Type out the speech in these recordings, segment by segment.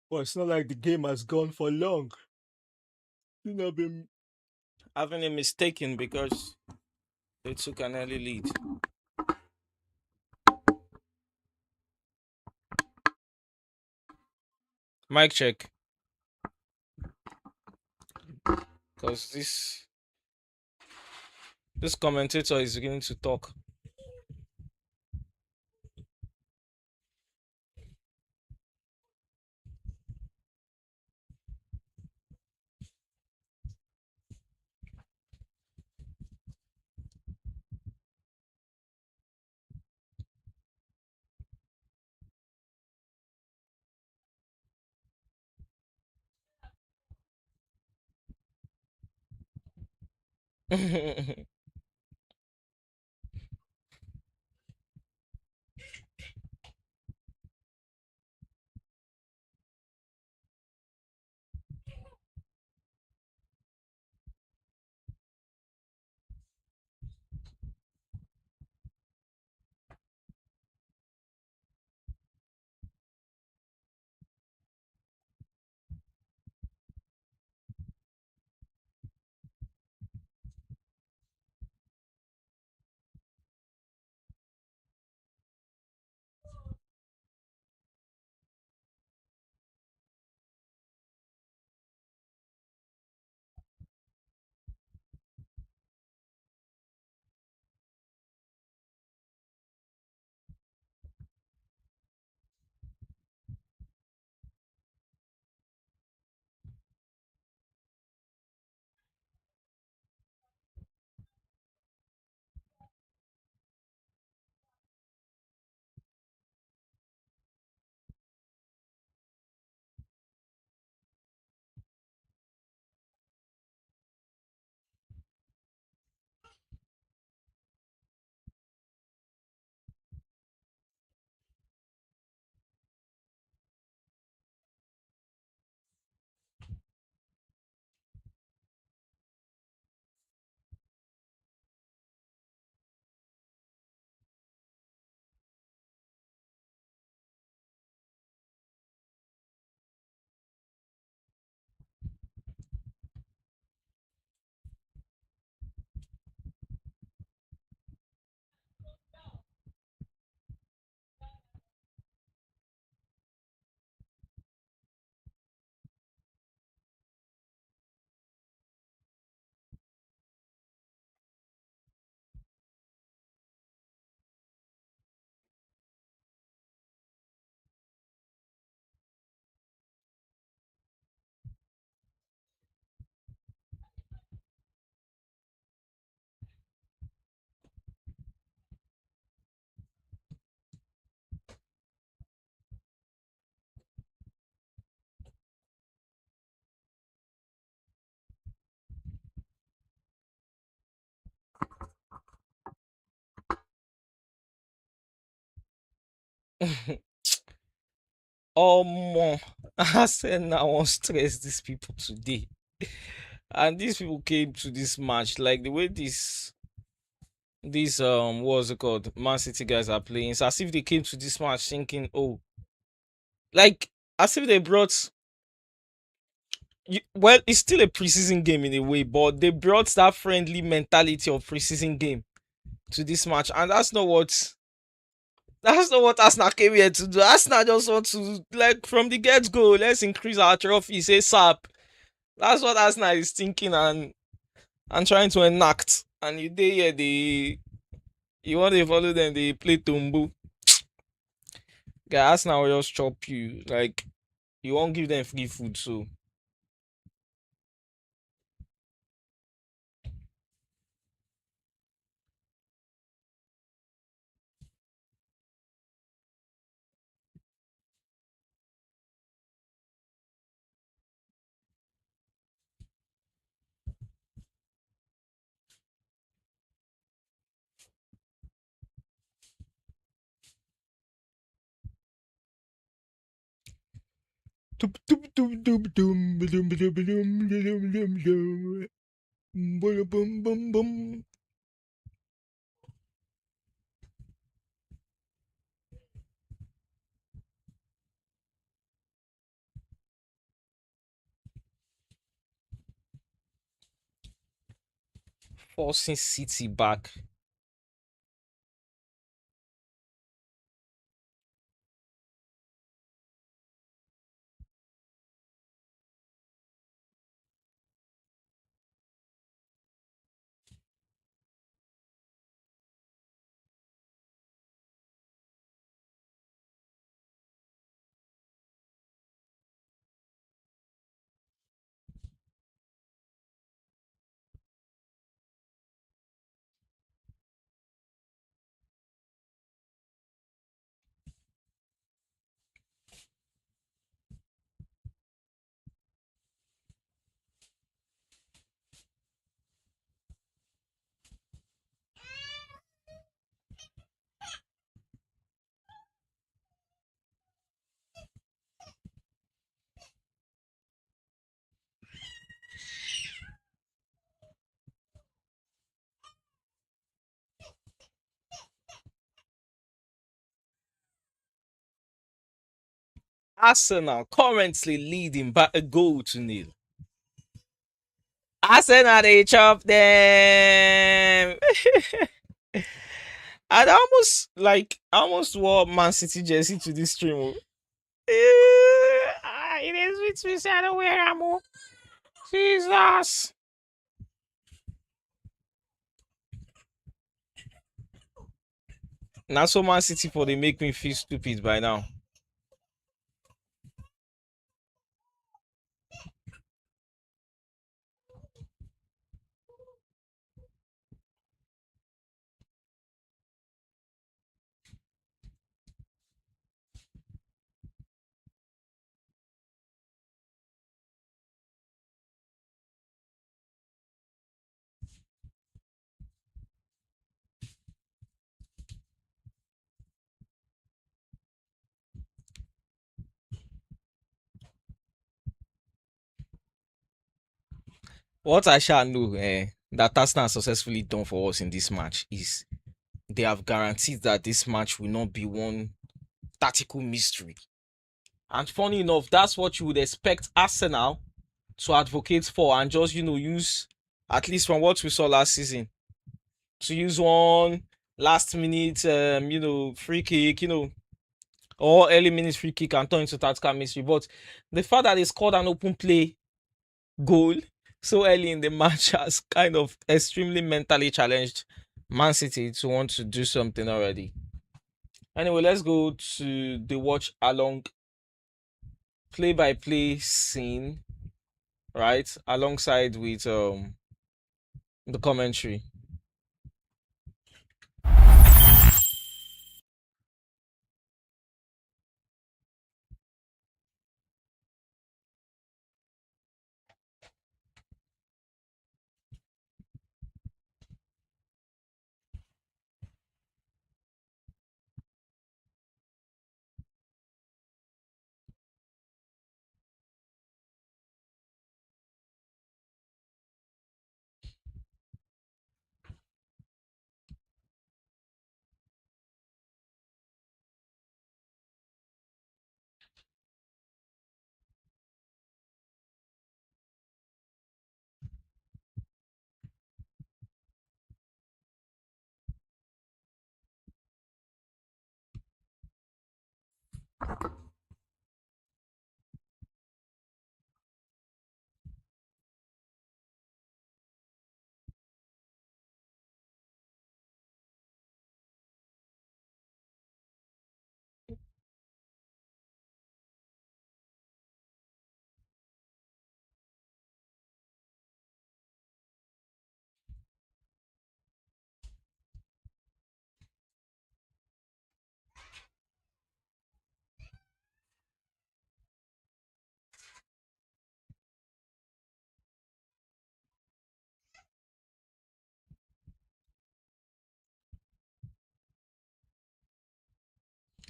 But it's not like the game has gone for long. You know, been having a mistaken because they took an early lead. Mic check, because this commentator is beginning to talk. Oh, I said now I won't stress these people today. And these people came to this match like the way these what's it called, Man City guys are playing. It's as if they came to this match thinking, oh, like as if they brought well, it's still a preseason game in a way, but they brought that friendly mentality of preseason game to this match, and that's not what Arsenal came here to do. Arsenal just want to, like, from the get go, let's increase our trophy. Say SAP. That's what Arsenal is thinking and trying to enact. And you want to follow them, they play Tumbu. Guy, Arsenal will just chop you. Like, you won't give them free food, so. forcing City back. Arsenal currently leading by a goal to nil. Arsenal they chop them. I almost wore Man City jersey to this stream. Oh. It is with me, say I don't wear am. Oh. Jesus. Now so Man City for they make me feel stupid by now. What I shall know that Arsenal successfully done for us in this match is they have guaranteed that this match will not be one tactical mystery. And funny enough, that's what you would expect Arsenal to advocate for and just, use, at least from what we saw last season, to use one last minute, free kick, or early minutes free kick and turn into tactical mystery. But the fact that they scored an open play goal so early in the match has kind of extremely mentally challenged Man City to want to do something already. Anyway, let's go to the watch along play-by-play scene, right? Alongside with the commentary.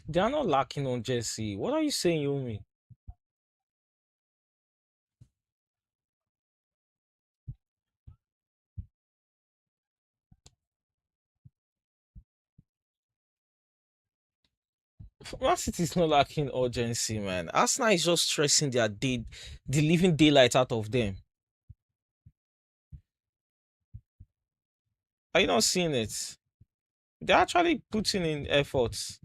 They are not lacking on Jesse. What are you saying, Yomi? Man City is not lacking urgency, man. Arsenal is just stressing the living daylight out of them. Are you not seeing it? They're actually putting in efforts.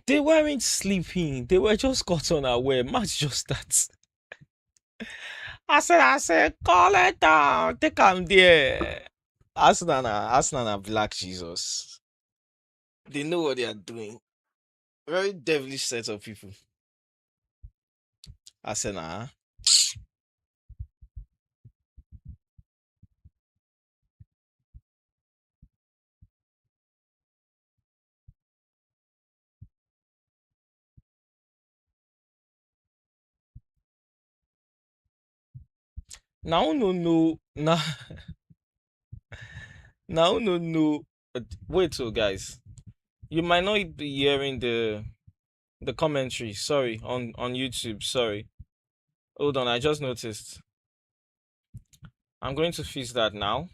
They weren't sleeping. They were just caught unaware. Match just that. I said, call it down. Take him there. Arsenal are black Jesus. They know what they are doing. Very devilish set of people. Arsenal. Now no. Now no. Wait, so guys, you might not be hearing the commentary. Sorry, on YouTube. Sorry. Hold on, I just noticed. I'm going to fix that now.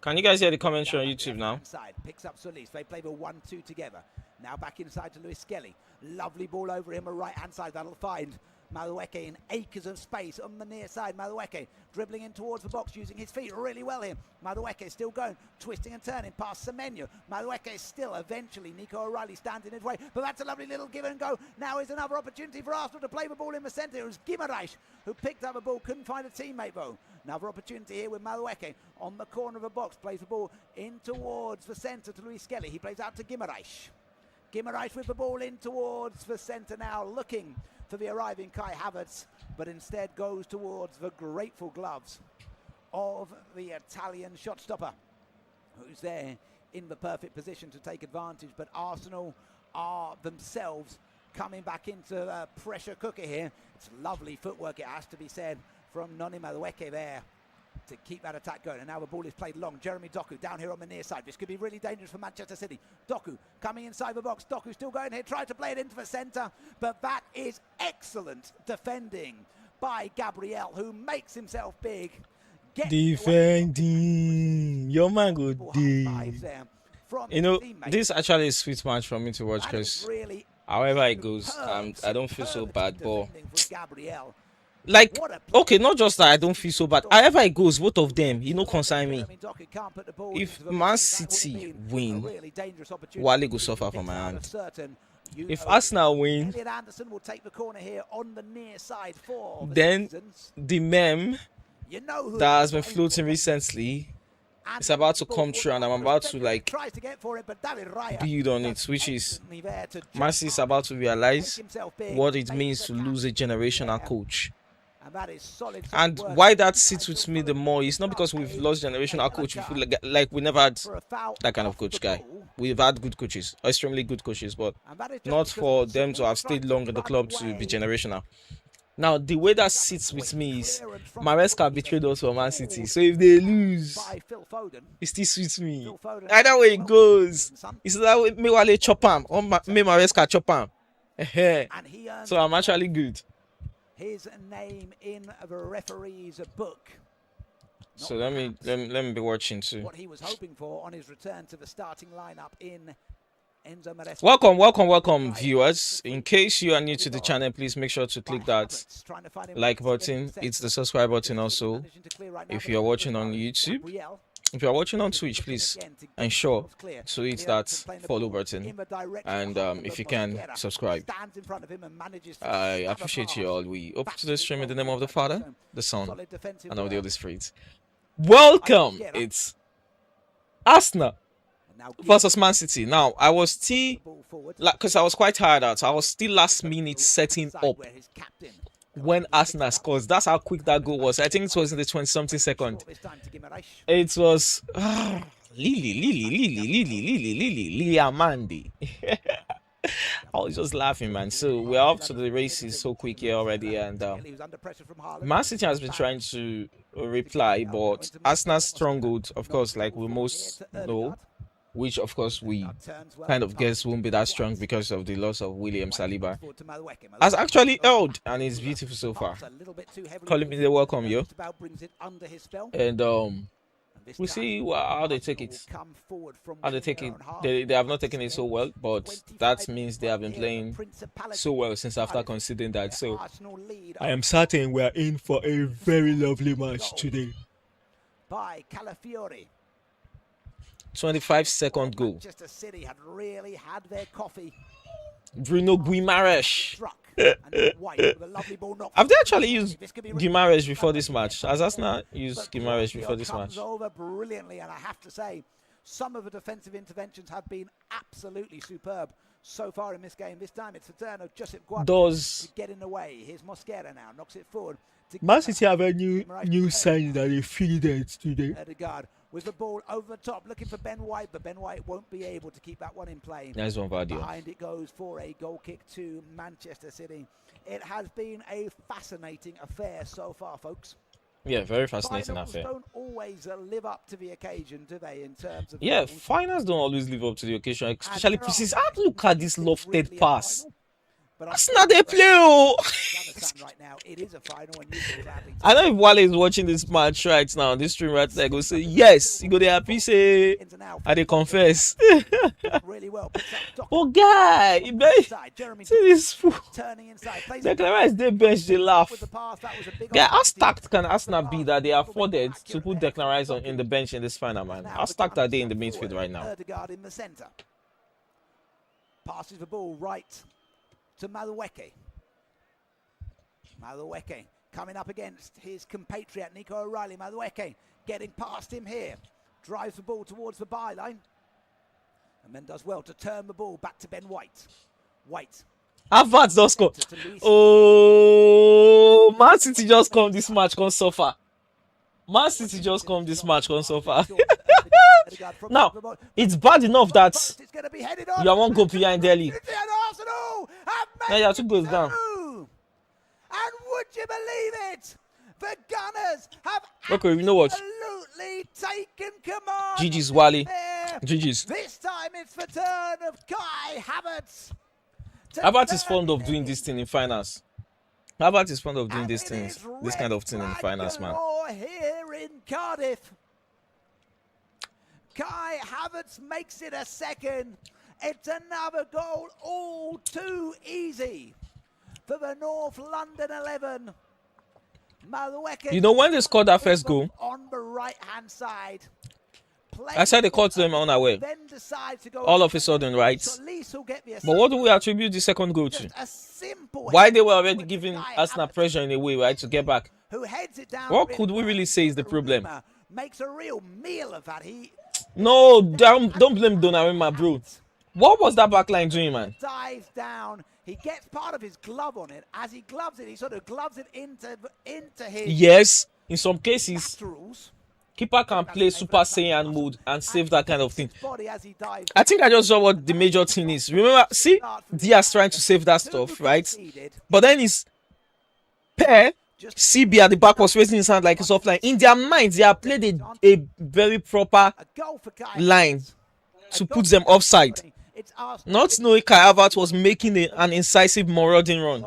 Can you guys hear the commentary on YouTube now? Picks up Solis. They play the 1-2 together. Now back inside to Luis Skelly. Lovely ball over him, a right-hand side. That'll find Madueke in acres of space on the near side. Madueke dribbling in towards the box, using his feet really well here. Madueke still going, twisting and turning past Semenyo. Madueke still eventually. Nico O'Reilly stands in his way, but that's a lovely little give and go. Now is another opportunity for Arsenal to play the ball in the centre. It was Guimaraes who picked up the ball, couldn't find a teammate though. Another opportunity here with Madueke on the corner of the box, plays the ball in towards the centre to Luis Skelly. He plays out to Guimaraes. Guimaraes with the ball in towards the centre now, looking for the arriving Kai Havertz, but instead goes towards the grateful gloves of the Italian shot stopper, who's there in the perfect position to take advantage. But Arsenal are themselves coming back into a pressure cooker here. It's lovely footwork, it has to be said, from Noni Madueke there to keep that attack going. And now the ball is played long. Jeremy Doku down here on the near side. This could be really dangerous for Manchester City. Doku coming inside the box. Doku still going here, trying to play it into the centre. But that is excellent defending by Gabriel, who makes himself big. Defending. Your man good day. You know, this actually is a sweet match for me to watch because really however it goes, I don't feel so bad. But like, okay, not just that I don't feel so bad. However it goes, both of them, concern me. If Man City win, Wale go suffer from my hand. If Arsenal win, then the meme that has been floating recently is about to come true, and I'm about to like build on it, which is Man City is about to realize what it means to lose a generational coach. And why that sits with me the more is not because we've lost generational coach. We feel like we never had that kind of coach guy. We've had good coaches, extremely good coaches, but not for them to have stayed long in the club to be generational. Now, the way that sits with me is Maresca betrayed us for Man City. So if they lose, it still suits me. Either way it goes. It's that way me Wale chop him or me Maresca chop him. So I'm actually good. His name in the referee's book. So let me be watching too. What he was hoping for on his return to the starting lineup in Enzo Maresca. Welcome, viewers. In case you are new to the channel, please make sure to click that like button. It's the subscribe button also. If you are watching on YouTube, if you are watching on Twitch, please ensure to hit that follow button, and if you can, subscribe. I appreciate you all. We open to the stream in the name of the Father, the Son, and of the Holy Spirit. Welcome. It's Arsenal versus Man City. Now, I was still, because I was quite tired out, so I was still last minute setting up when Arsenal scores. That's how quick that goal was. I think it was in the 20-something second. It was Lily Amandi. I I was just laughing, man. So we're off to the races so quick here already, and Man City has been trying to reply, but Arsenal's stronghold, of course, like we most know, which of course we kind of guess won't be that strong because of the loss of William Saliba, has actually held and is beautiful so far. Calling me the welcome you, and we'll see how they take it. How they take it. They have not taken it so well, but that means they have been playing so well since after conceding that. So I am certain we are in for a very lovely match today. By Calafiori. 25-second goal. Manchester City had really had their coffee. Bruno Guimaraes. Have they actually used Guimaraes before this match? Has Arsenal used Guimaraes before this match? Over brilliantly, and I have to say, some of the defensive interventions have been absolutely superb so far in this game. This time it's the turn of Josep Guardiola to get in the way. Here's Mosquera now, knocks it forward. Man City have a new sign that they fielded today. Odegaard with the ball over the top, looking for Ben White, but Ben White won't be able to keep that one in play. Nice one, Vardy. Behind it goes for a goal kick to Manchester City. It has been a fascinating affair so far, folks. Yeah, very fascinating Finals affair. Don't always live up to the occasion, do they? In terms of finals don't always live up to the occasion, especially pieces. Look at this lofted pass. That's not they play. Right now, it is a final. I know if Wale is watching this match right now, this stream right there, go say yes. You go there happy say, and they confess. Really well. Oh guy, see this fool. Declan Rice they bench, they laugh. Yeah, how stacked can Arsenal be that they afforded to put Declan Rice in the bench in this final, man? How stacked are they in the midfield right now? Odegaard in the centre. Passes the ball right to Madueke. Madueke coming up against his compatriot Nico O'Reilly. Madueke getting past him here. Drives the ball towards the byline. And then does well to turn the ball back to Ben White. White. Havertz does score. Oh, Man City just come this match, come suffer. Man City just come this match, come suffer. Now, it's bad enough that you won't go behind early. Now you have to go down. And would you believe it? The Gunners have you know what? absolutely taken command. GG's Wally. GG's. This time it's the turn of Kai Havertz. Havertz is fond of doing this thing in finals. Havertz is fond of doing this kind of thing in finals, man. Here in Cardiff. Kai Havertz makes it a second. It's another goal, all too easy for the North London 11. Madueke, you know when they scored that first goal, on the right-hand side, I said they caught them unaware. All of a sudden, right? But what do we attribute the second goal to? Why they were already giving Arsenal pressure in a way, right, to get back? What could we really say is the problem? Makes a real meal of that. No, don't blame Donnarumma, bro. What was that back line doing, man? Dives down. He gets part of his glove on it. As he gloves it, he sort of gloves it into his... Yes, in some cases, laterals. Keeper can play Super Saiyan mode and save that kind of thing. I think I just saw what the major thing is. Remember, see, Diaz trying to save that stuff, right? But then his pair, CB at the back was raising his hand like it's offline. In their minds, they have played a very proper line to put them offside. Not knowing Kai Havertz was making an incisive marauding run.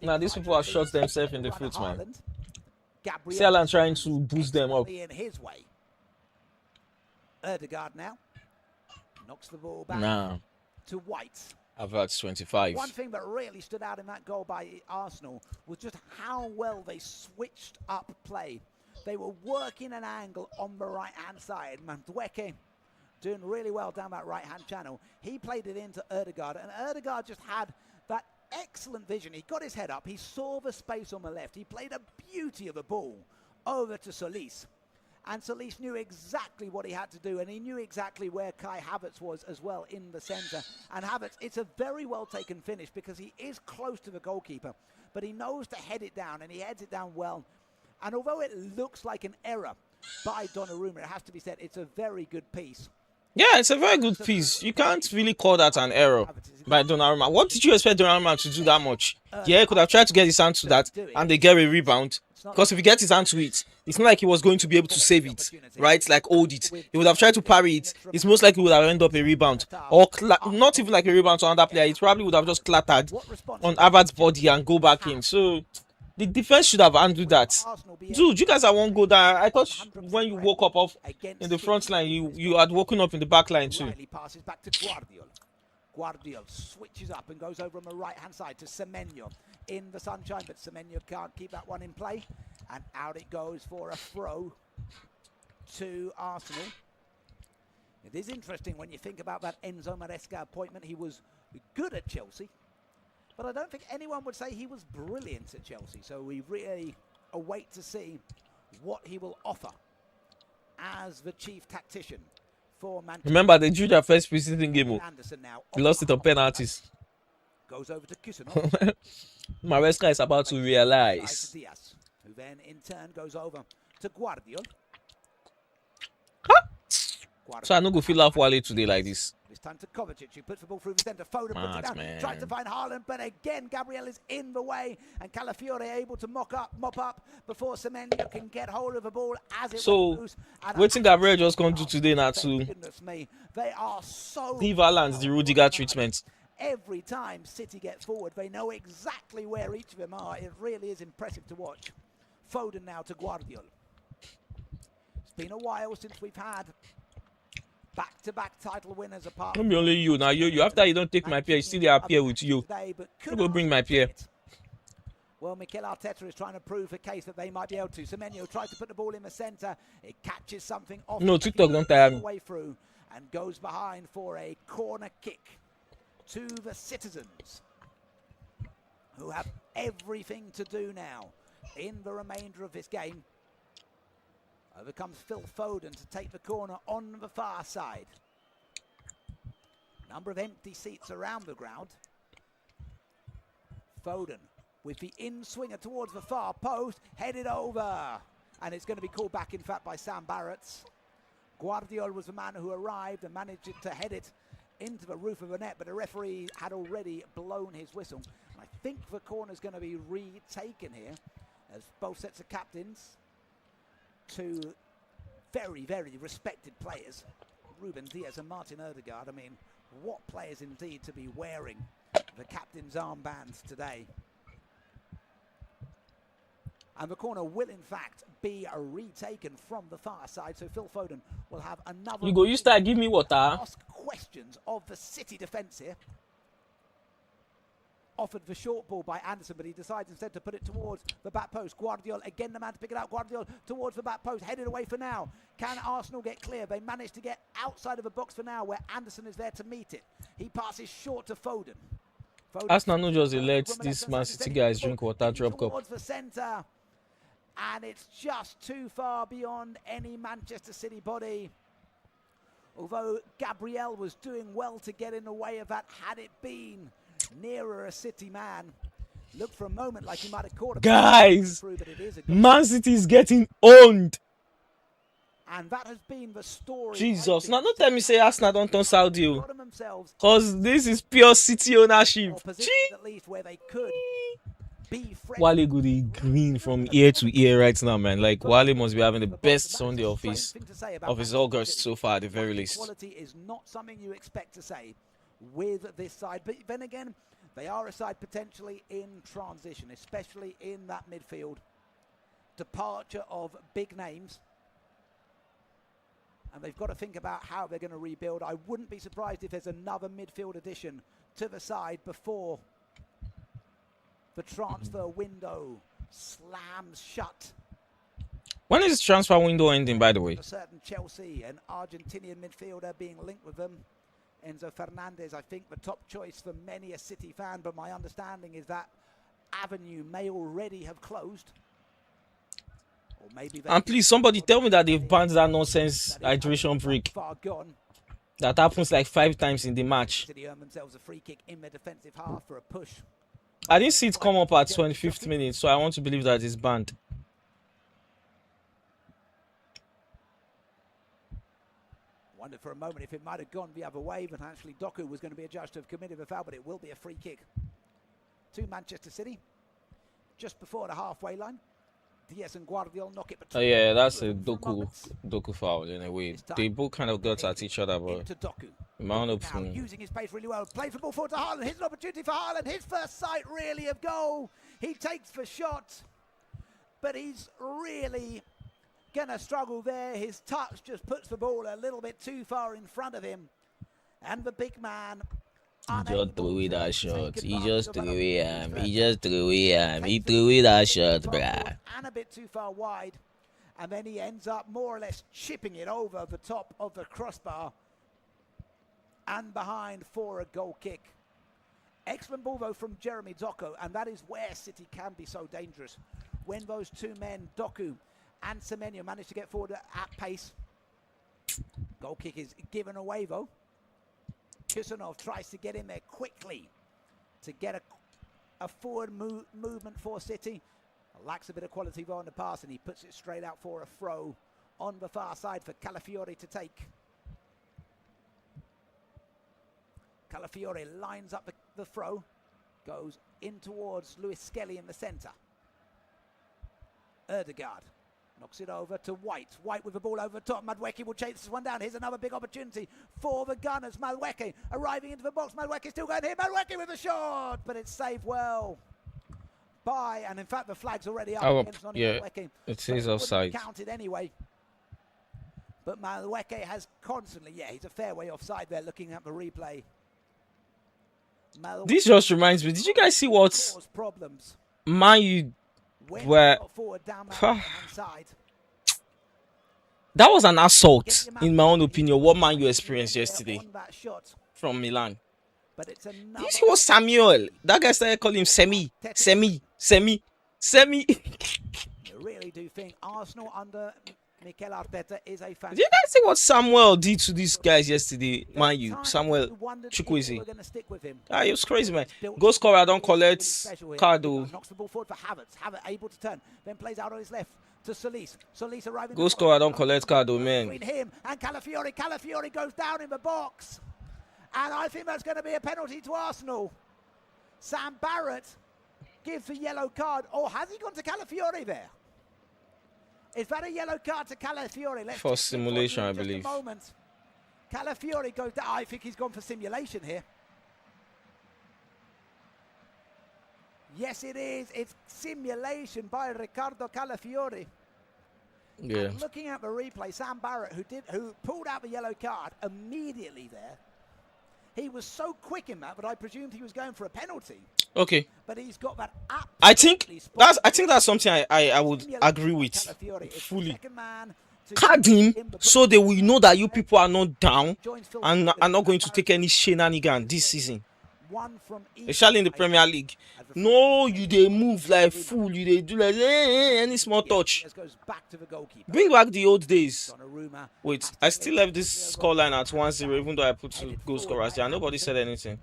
Now these people have shot themselves in the foot, man. Alan trying to boost them up. Odegaard now knocks the ball back to White. Havertz 25. One thing that really stood out in that goal by Arsenal was just how well they switched up play. They were working an angle on the right-hand side. Madueke doing really well down that right-hand channel. He played it into Odegaard, and Odegaard just had that excellent vision. He got his head up. He saw the space on the left. He played a beauty of a ball over to Solis. And Solis knew exactly what he had to do, and he knew exactly where Kai Havertz was as well in the centre. And Havertz, it's a very well taken finish because he is close to the goalkeeper, but he knows to head it down, and he heads it down well. And although it looks like an error by Donnarumma, it has to be said, it's a very good piece. Yeah, it's a very good piece. You can't really call that an error by Donnarumma. What did you expect Donnarumma to do that much? Yeah, he could have tried to get his hand to that and they get a rebound. Because if he gets his hand to it, it's not like he was going to be able to save it, right? Like hold it. He would have tried to parry it. It's most likely would have ended up a rebound. Or not even like a rebound to another player. It probably would have just clattered on Havertz's body and go back in. So the defense should have handled that. Dude, you guys are one goal down. I thought when you woke up off in the front line, you had woken up in the back line too. Passes back to Guardiol switches up and goes over on the right-hand side to Semenyo in the sunshine, but Semenyo can't keep that one in play. And out it goes for a throw to Arsenal. It is interesting when you think about that Enzo Maresca appointment. He was good at Chelsea, but I don't think anyone would say he was brilliant at Chelsea. So we really await to see what he will offer as the chief tactician for Manchester. Remember, they drew their first preseason game. They lost it on penalties. Goes over to Kusanov. Maresca is about to realize. Who then in turn goes over to Guardiol. So I no go feel off Wale today like this. It's time to Kovacic, who puts the ball through the centre. Foden puts it down, tries to find Haaland, but again Gabriel is in the way, and Calafiore able to mop up before Semenyo can get hold of the ball as it so waiting Gabriel just come to today now to they are so give Haaland the Rudiger treatment. Every time City get forward, they know exactly where each of them are. It really is impressive to watch. Foden now to Guardiol. It's been a while since we've had back-to-back title winners apart. Not only you now. You after you don't take my pair, you still they appear with you. You go bring my pair. Well, Mikel Arteta is trying to prove a case that they might be able to. Semenyo tries to put the ball in the centre. It catches something off. No, TikTok don't tire me. Way through and goes behind for a corner kick to the citizens, who have everything to do now in the remainder of this game. Over comes Phil Foden to take the corner on the far side. Number of empty seats around the ground. Foden with the in-swinger towards the far post, headed over. And it's going to be called back, in fact, by Sam Barrett. Guardiol was the man who arrived and managed to head it into the roof of the net, but the referee had already blown his whistle. And I think the corner's going to be retaken here, as both sets of captains, two very, very respected players, Ruben Diaz and Martin Odegaard. I mean, what players indeed to be wearing the captain's armbands today. And the corner will, in fact, be retaken from the far side. So Phil Foden will have another... You start give me water. Ask questions of the City defence here. Offered the short ball by Anderson, but he decides instead to put it towards the back post. Guardiol, again the man to pick it out. Guardiol towards the back post, headed away for now. Can Arsenal get clear? They managed to get outside of the box for now, where Anderson is there to meet it. He passes short to Foden. Arsenal no just let this Man City guys drink water, drop cup. Towards the centre. And it's just too far beyond any Manchester City body. Although Gabriel was doing well to get in the way of that, had it been nearer a City man. Looked for a moment like he might have caught a guys, Man City is getting owned. And that has been the story. Jesus, now don't tell me say Arsenal don't turn Saudi, because this is pure City ownership. At least where they could. Wale Goody green from ear to ear right now, man. Like Wale must be having the best Sunday of his August so far, at the very least. Quality is not something you expect to say with this side, but then again, they are a side potentially in transition, especially in that midfield. Departure of big names, and they've got to think about how they're going to rebuild. I wouldn't be surprised if there's another midfield addition to the side before the transfer window slams shut. When is the transfer window ending, by the way? A certain Chelsea, an Argentinian midfielder being linked with them. Enzo Fernandez, I think the top choice for many a City fan, but my understanding is that avenue may already have closed. Or maybe and please, somebody tell me that they've banned that nonsense hydration break. Far gone. That happens like 5 times in the match. City earn themselves a free kick in their defensive half for a push. I didn't see it come up at 25th minute, so I want to believe that it's banned. Wondered for a moment if it might have gone the other way, but actually Doku was going to be adjudged to have committed a foul, but it will be a free kick to Manchester City just before the halfway line. Diaz and Guardiola knock it between. Oh yeah, that's a Doku foul in a way. They both kind of got at each other, but amount of now using his pace really well. Plays the ball forward to Haaland. Here's an opportunity for Haaland. His first sight really of goal. He takes the shot, but he's really gonna struggle there. His touch just puts the ball a little bit too far in front of him, and the big man. He just threw away that shot. He just threw away him. He just threw away him. He threw away that shot, bruh. And a bit too far wide. And then he ends up more or less chipping it over the top of the crossbar and behind for a goal kick. Excellent ball, though, from Jeremy Doku. And that is where City can be so dangerous. When those two men, Doku and Semenyo, manage to get forward at pace. Goal kick is given away, though. Kusanov tries to get in there quickly to get a forward movement for City. Lacks a bit of quality though on the pass, and he puts it straight out for a throw on the far side for Calafiori to take. Calafiori lines up the throw, goes in towards Luis Skelly in the centre. Erdegaard knocks it over to White. White with the ball over the top. Madueke will chase this one down. Here's another big opportunity for the Gunners. Madueke arriving into the box. Madueke still going here. Madueke with a shot, but it's saved well by, and in fact the flag's already up. Yeah, it says offside. Counted anyway. But Madueke has constantly, he's a fair way offside there looking at the replay. This just reminds me, did you guys see what Man U were... That was an assault, in my own opinion, what Man U experienced yesterday from Milan. Did you see what Samuel, that guy started calling him Semi. I really do think Arsenal under Mikel Arteta is a fan. Did you guys see what Samuel did to these guys yesterday, Man U? Samuel Chukwueze. It was crazy, man. Goal scorer, don't collect Cardo. Knocks the ball forward for Havertz. Havertz able to turn, then plays out on his left to Solis. Solis arriving. Goal scorer, don't collect Cardo, man. Between him and Calafiori. Calafiori goes down in the box. And I think that's going to be a penalty to Arsenal. Sam Barrett gives the yellow card. Or has he gone to Calafiori there? Is that a yellow card to Calafiori? For simulation, I believe. Calafiori goes down. I think he's gone for simulation here. Yes, it is. It's simulation by Ricardo Calafiori. Yeah. And looking at the replay, Sam Barrett, who pulled out the yellow card immediately there. He was so quick in that, but I presumed he was going for a penalty. Okay. But he's got that. I think that's something I would agree with fully. Card him so they will know that you people are not down and are not going to take any shenanigans this season. Especially in the Premier League. No, they move like fool. They do like any small touch. Bring back the old days. Wait, I still left this scoreline at 1-0, even though I put 2 goal scorers there. Nobody said anything.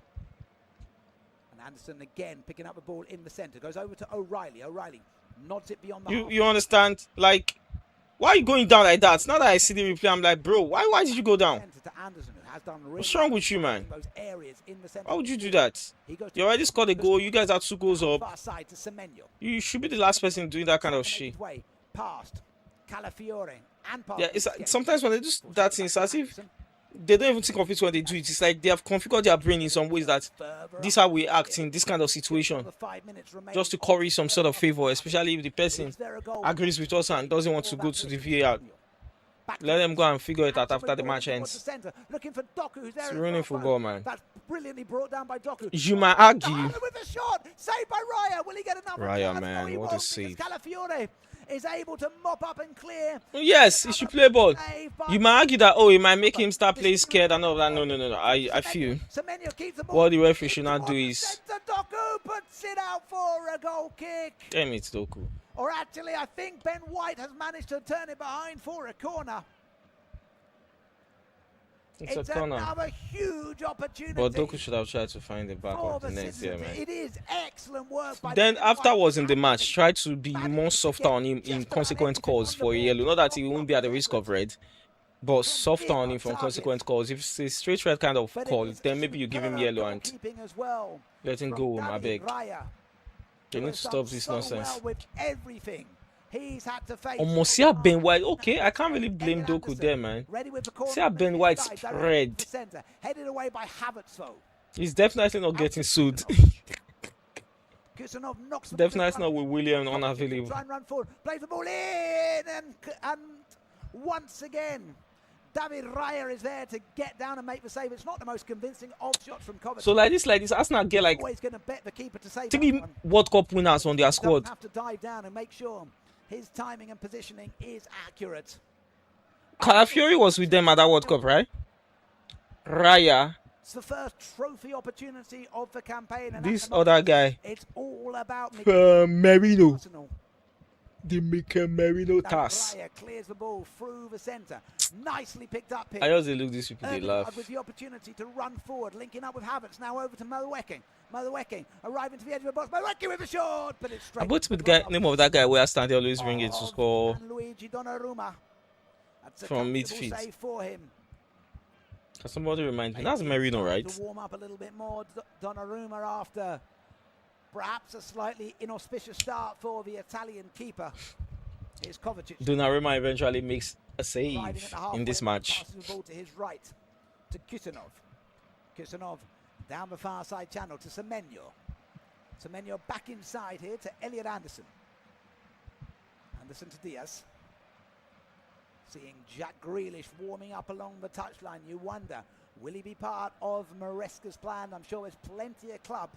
And Anderson again picking up the ball in the centre. Goes over to O'Reilly. O'Reilly nods it beyond the You understand? Like, why are you going down like that? Now that I see the replay, I'm like, bro, why did you go down? What's wrong with you, man? Why would you do that? You already scored a goal. You guys are 2 goals up. You should be the last person doing that kind of shit. Yeah, it's sometimes when they do that thing, it's as if they don't even think of it when they do it. It's like they have configured their brain in some ways that this is how we act in this kind of situation, just to curry some sort of favor, especially if the person agrees with us and doesn't want to go to the VAR. Let them go and figure it out after the match ends. It's ruining football, man. That's brilliantly brought down by Doku. You might argue. With a shot, saved by Raya. Will he get another? Raya, man, what a save. Calafiori is able to mop up and clear. Yes, he should play ball. You might argue that, it might make him start playing scared and all that. No. I feel what the referee should not do is... Doku puts it out for a goal kick. Damn it, Doku. Or actually, I think Ben White has managed to turn it behind for a corner. It's a corner. Another huge opportunity. But Doku should have tried to find the back of the net there, man. It is excellent work by then afterwards in the match, try to be more softer on him in consequent calls for a yellow. Not that he won't be at the risk of red. but softer on him from consequent calls. If it's a straight red kind of call, then maybe you give him yellow and let him go home, I beg. They need to stop this nonsense. Almost see how Ben White. Okay, I can't really blame Doku there, man. See how Ben White spread. He's definitely not getting sued. Definitely not with William unavailable. Try and run forward. Plays the ball in, and once again, David Raya is there to get down and make the save. It's not the most convincing of shots from Coventry. So like this, Arsenal get like always going to bet the keeper to save 3 World Cup winners on their squad. Have to dive down and make sure his timing and positioning is accurate. Calafiori was with them at that World Cup, right? Raya. It's the first trophy opportunity of the campaign. And this other guy. It's all about Merino. Arsenal. The Mikel Merino task. Clears the ball through the centre. Nicely picked up here. I just look these people, they laugh. With the opportunity to run forward, linking up with Havertz. Now over to Madueke. Madueke arriving to the edge of the box. Madueke with a shot, but it's straight. I put with the guy, name of that guy where I stand there always ring it to score Luigi Donnarumma. from midfield. Save for him. Can somebody remind me? That's Merino, right? To warm up a little bit more. Donnarumma after perhaps a slightly inauspicious start for the Italian keeper. Here's Kovacic. Donnarumma eventually makes a save in this match. Passes the ball to his right to Kusanov. Kusanov down the far side channel to Semenyo. Semenyo back inside here to Elliot Anderson. Anderson to Diaz. Seeing Jack Grealish warming up along the touchline, you wonder, will he be part of Maresca's plan? I'm sure there's plenty of club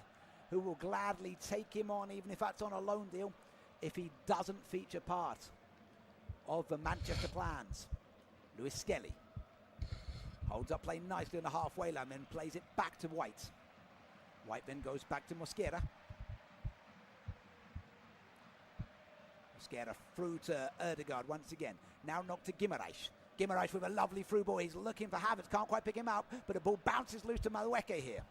who will gladly take him on, even if that's on a loan deal, if he doesn't feature part of the Manchester plans. Luis Skelly holds up play nicely in the halfway line, then plays it back to White. White then goes back to Mosquera. Mosquera through to Erdegaard once again. Now knocked to Guimaraes. Guimaraes with a lovely through ball. He's looking for Havertz. Can't quite pick him up, but the ball bounces loose to Madueke here.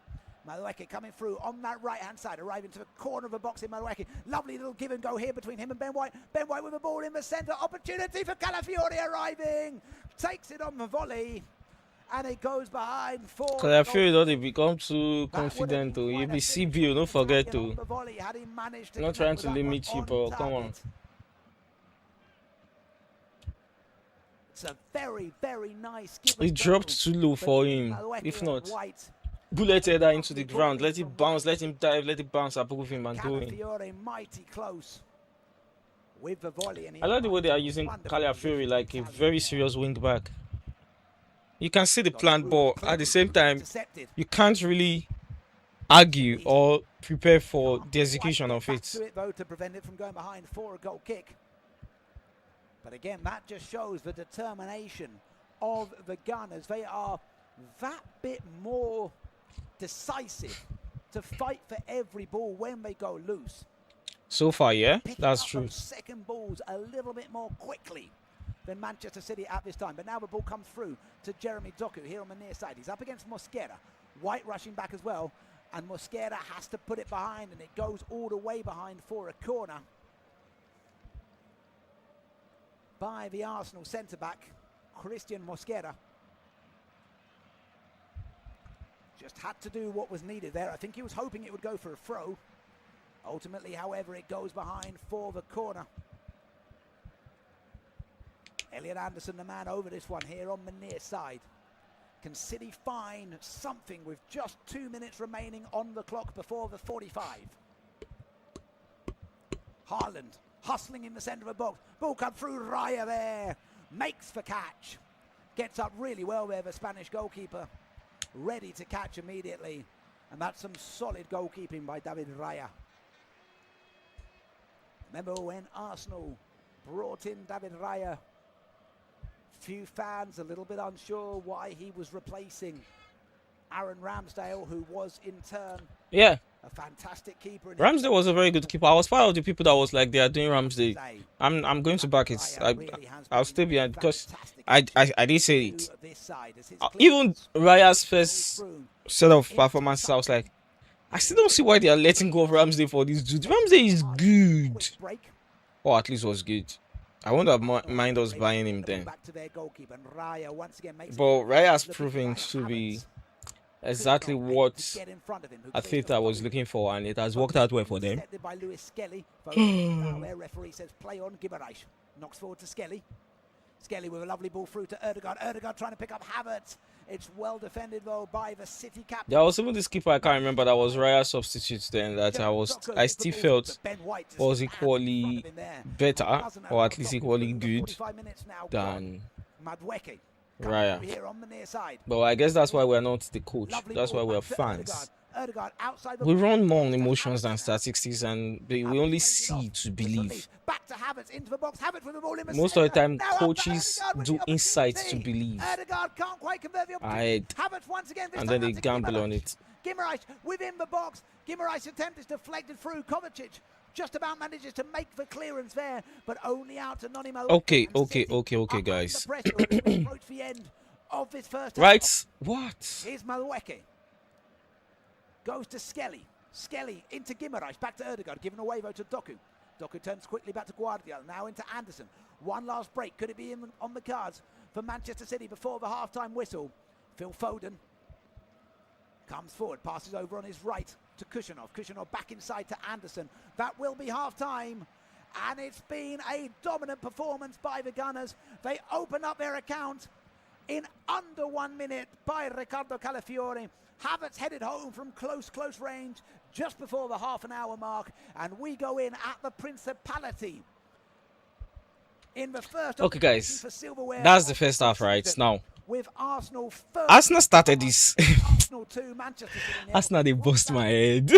Madueke coming through on that right-hand side, arriving to the corner of the box in Madueke. Lovely little give and go here between him and Ben White. Ben White with the ball in the centre. Opportunity for Calafiori arriving. Takes it on the volley. And it goes behind for... Calafiori don't become too confident to you be CBO, don't forget to. Not trying to limit you, but come on. It's a very, very nice... It dropped too low for him. If not, bullet header into the ground. Let it bounce, let him dive, let it bounce above him and go in. I like the way they are using Calafiori like a very serious wing back. You can see the planned ball. At the same time, you can't really argue or prepare for the execution of it. To prevent it from going behind for a goal kick. But again, that just shows the determination of the Gunners. They are that bit more decisive to fight for every ball when they go loose. So far, yeah, that's true. Second balls a little bit more quickly than Manchester City at this time. But now the ball comes through to Jeremy Doku here on the near side. He's up against Mosquera. White rushing back as well. And Mosquera has to put it behind, and it goes all the way behind for a corner by the Arsenal centre-back, Christian Mosquera. Just had to do what was needed there. I think he was hoping it would go for a throw. Ultimately, however, it goes behind for the corner. Elliot Anderson, the man over this one here on the near side. Can City find something with just 2 minutes remaining on the clock before the 45? Haaland hustling in the centre of the box. Ball come through, Raya there. Makes the catch. Gets up really well there, the Spanish goalkeeper. Ready to catch immediately. And that's some solid goalkeeping by David Raya. Remember when Arsenal brought in David Raya? Few fans a little bit unsure why he was replacing Aaron Ramsdale, who was in turn a fantastic keeper. Ramsdale was a very good keeper. I was part of the people that was like, they are doing Ramsdale. I'm going to back it. I'll stay behind because I did say it. Even Raya's first set of performances, I was like, I still don't see why they are letting go of Ramsdale for this dude. Ramsdale is good. Or at least was good. I wouldn't have Arsenal mind us able to buying get him the ball then. back to their goalkeeper, and Raya once again makes it But Raya's looking proving right. to be Havertz, exactly Kusanov able to what get in front of him, who I clears think for I was Foden. looking for, and it has worked Foden out well for them. intercepted by Lewis Skelly. Foden gets foul there. Referee says play on. Gibberish knocks forward to Skelly. Skelly with a lovely ball through to Erdegaard. Erdegaard trying to pick up Havertz. It's well defended though by the City captain. There was even this keeper I can't remember that was Raya's substitute then that I still felt was equally better or at least equally good than Raya. But I guess that's why we're not the coach. That's why we're fans. We run more on emotions than statistics, and we only see to believe. Back to Havertz into the box. Havertz with the ball in the Most of the center. time, Now coaches Erdegaard with do the insight to opportunity. believe, Erdegaard can't quite convert the opportunity. Havertz once again, and then they gamble on it. Gimmerichs within the box. Gimmerich's attempt is deflected through. Kovacic just about manages to make the clearance there, but only out to Noni Okay, guys. The end of this first Right? half. What? Here's Madueke. Goes to Skelly. Skelly into Gimmerichs. Back to Erdegaard. Given away though to Doku. Doku turns quickly back to Guardiola. Now into Anderson. One last break. Could it be on the cards for Manchester City before the half-time whistle? Phil Foden comes forward. Passes over on his right to Kusanov. Kusanov back inside to Anderson. That will be half-time. And it's been a dominant performance by the Gunners. They open up their account in under 1 minute by Riccardo Calafiore. Havertz headed home from close range just before the half-an-hour mark, and we go in at the Principality in the first. Okay, guys, that's the first half, right? Now, with Arsenal started this. Arsenal 2, Manchester City. Arsenal, they bust my head.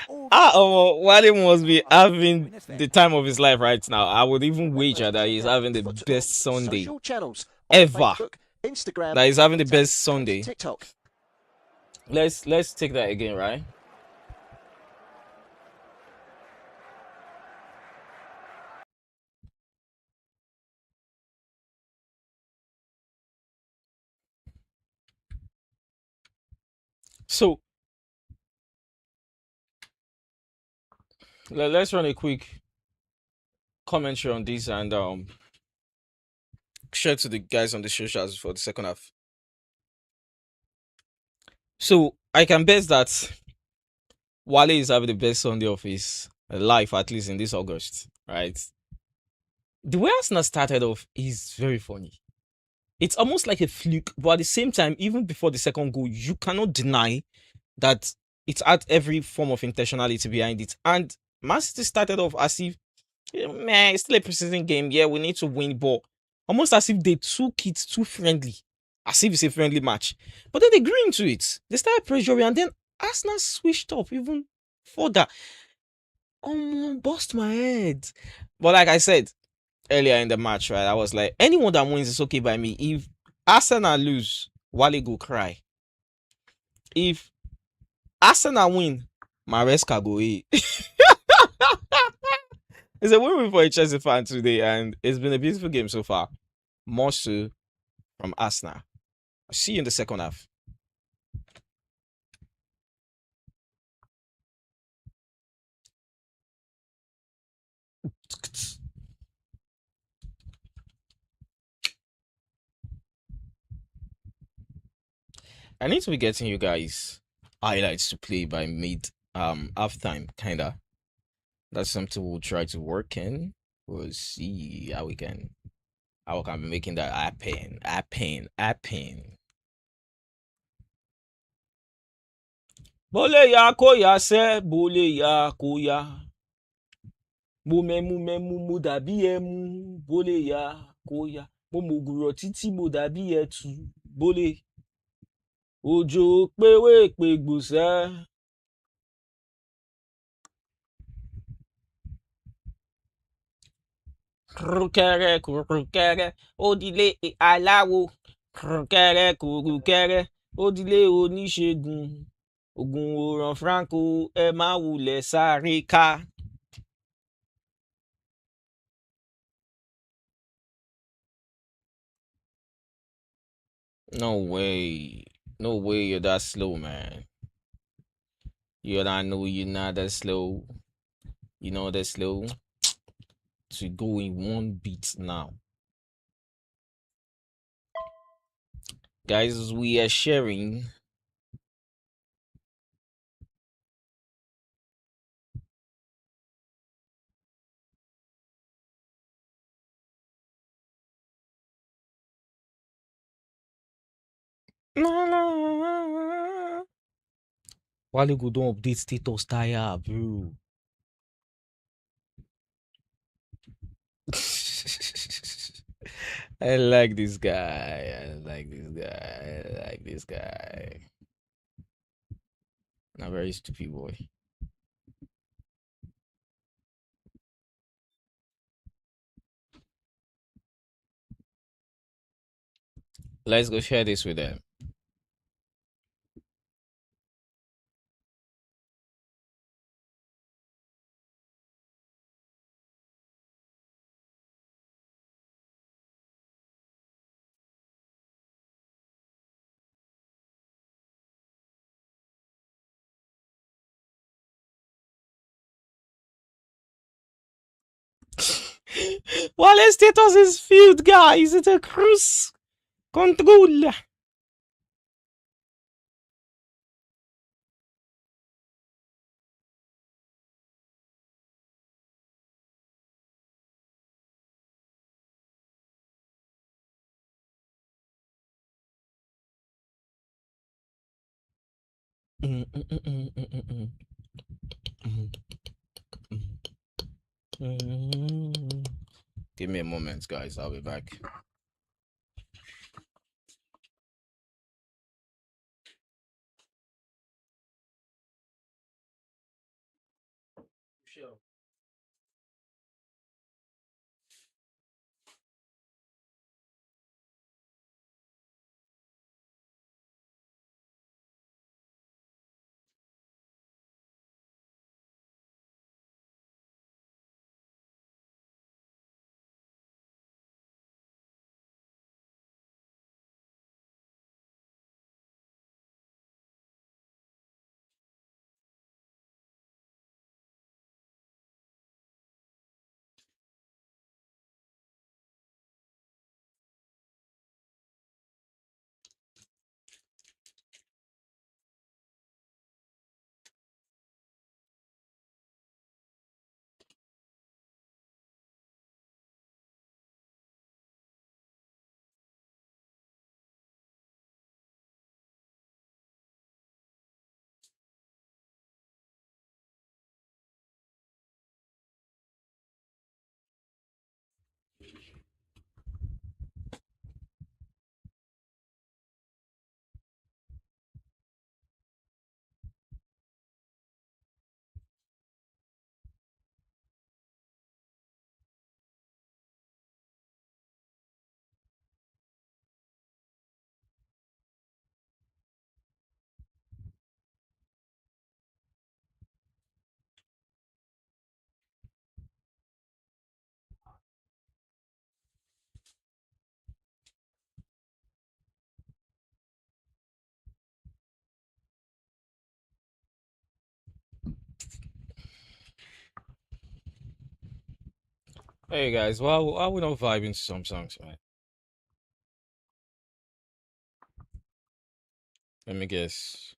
Wale must be having the time of his life right now. I would even wager that he's having the best Sunday ever. Instagram, that he's having the best Sunday. TikTok. Let's take that again, right? So let's run a quick commentary on this and share to the guys on the socials for the second half. So I can bet that Wale is having the best Sunday of his life, at least in this August, right? The way Arsenal started off is very funny. It's almost like a fluke, but at the same time, even before the second goal, you cannot deny that it's had every form of intentionality behind it. And Man City started off as if, man, it's still a preseason game. Yeah, we need to win, but almost as if they took it too friendly, as if it's a friendly match. But then they grew into it. They started pressuring, and then Arsenal switched up even further. Bust my head. But like I said earlier in the match, right, I was like, anyone that wins is okay by me. If Arsenal lose, Wale go cry. If Arsenal win, Maresca go eat. It's a win for a Chelsea fan today, and it's been a beautiful game so far. More so from Arsenal. I'll see you in the second half. I need to be getting you guys highlights to play by mid halftime, kinda. That's something we'll try to work in. We'll see how we can be making that happen. Bole ya koya se, bole ya koya. Mo mo dàbí ẹmu, bole ya koya. Mo mògùrọ̀ títí mo dàbí ẹtu, bole. Òjò péwé pégbòsẹ́. Kùrùkẹrẹ, òdìlé aláwo. Kùrùkẹrẹ, òdìlé oníṣègùn. Ògùn òràn Franco, ẹ má wulẹ̀ sáré ká. No way. No way you're that slow, man. I know you're not that slow. You know that slow. to go in one beat now. Guys, we are sharing. Wale go don't update status tire, bro. I like this guy. I like this guy. I like this guy. A very stupid boy. Let's go share this with them. Wale status is filled, guys. It's a cruise control. Mm, mm, mm, mm, mm, mm, mm. Mm. Give me a moment, guys. I'll be back. Sure. Hey guys, why we not vibing to some songs, man? Let me guess.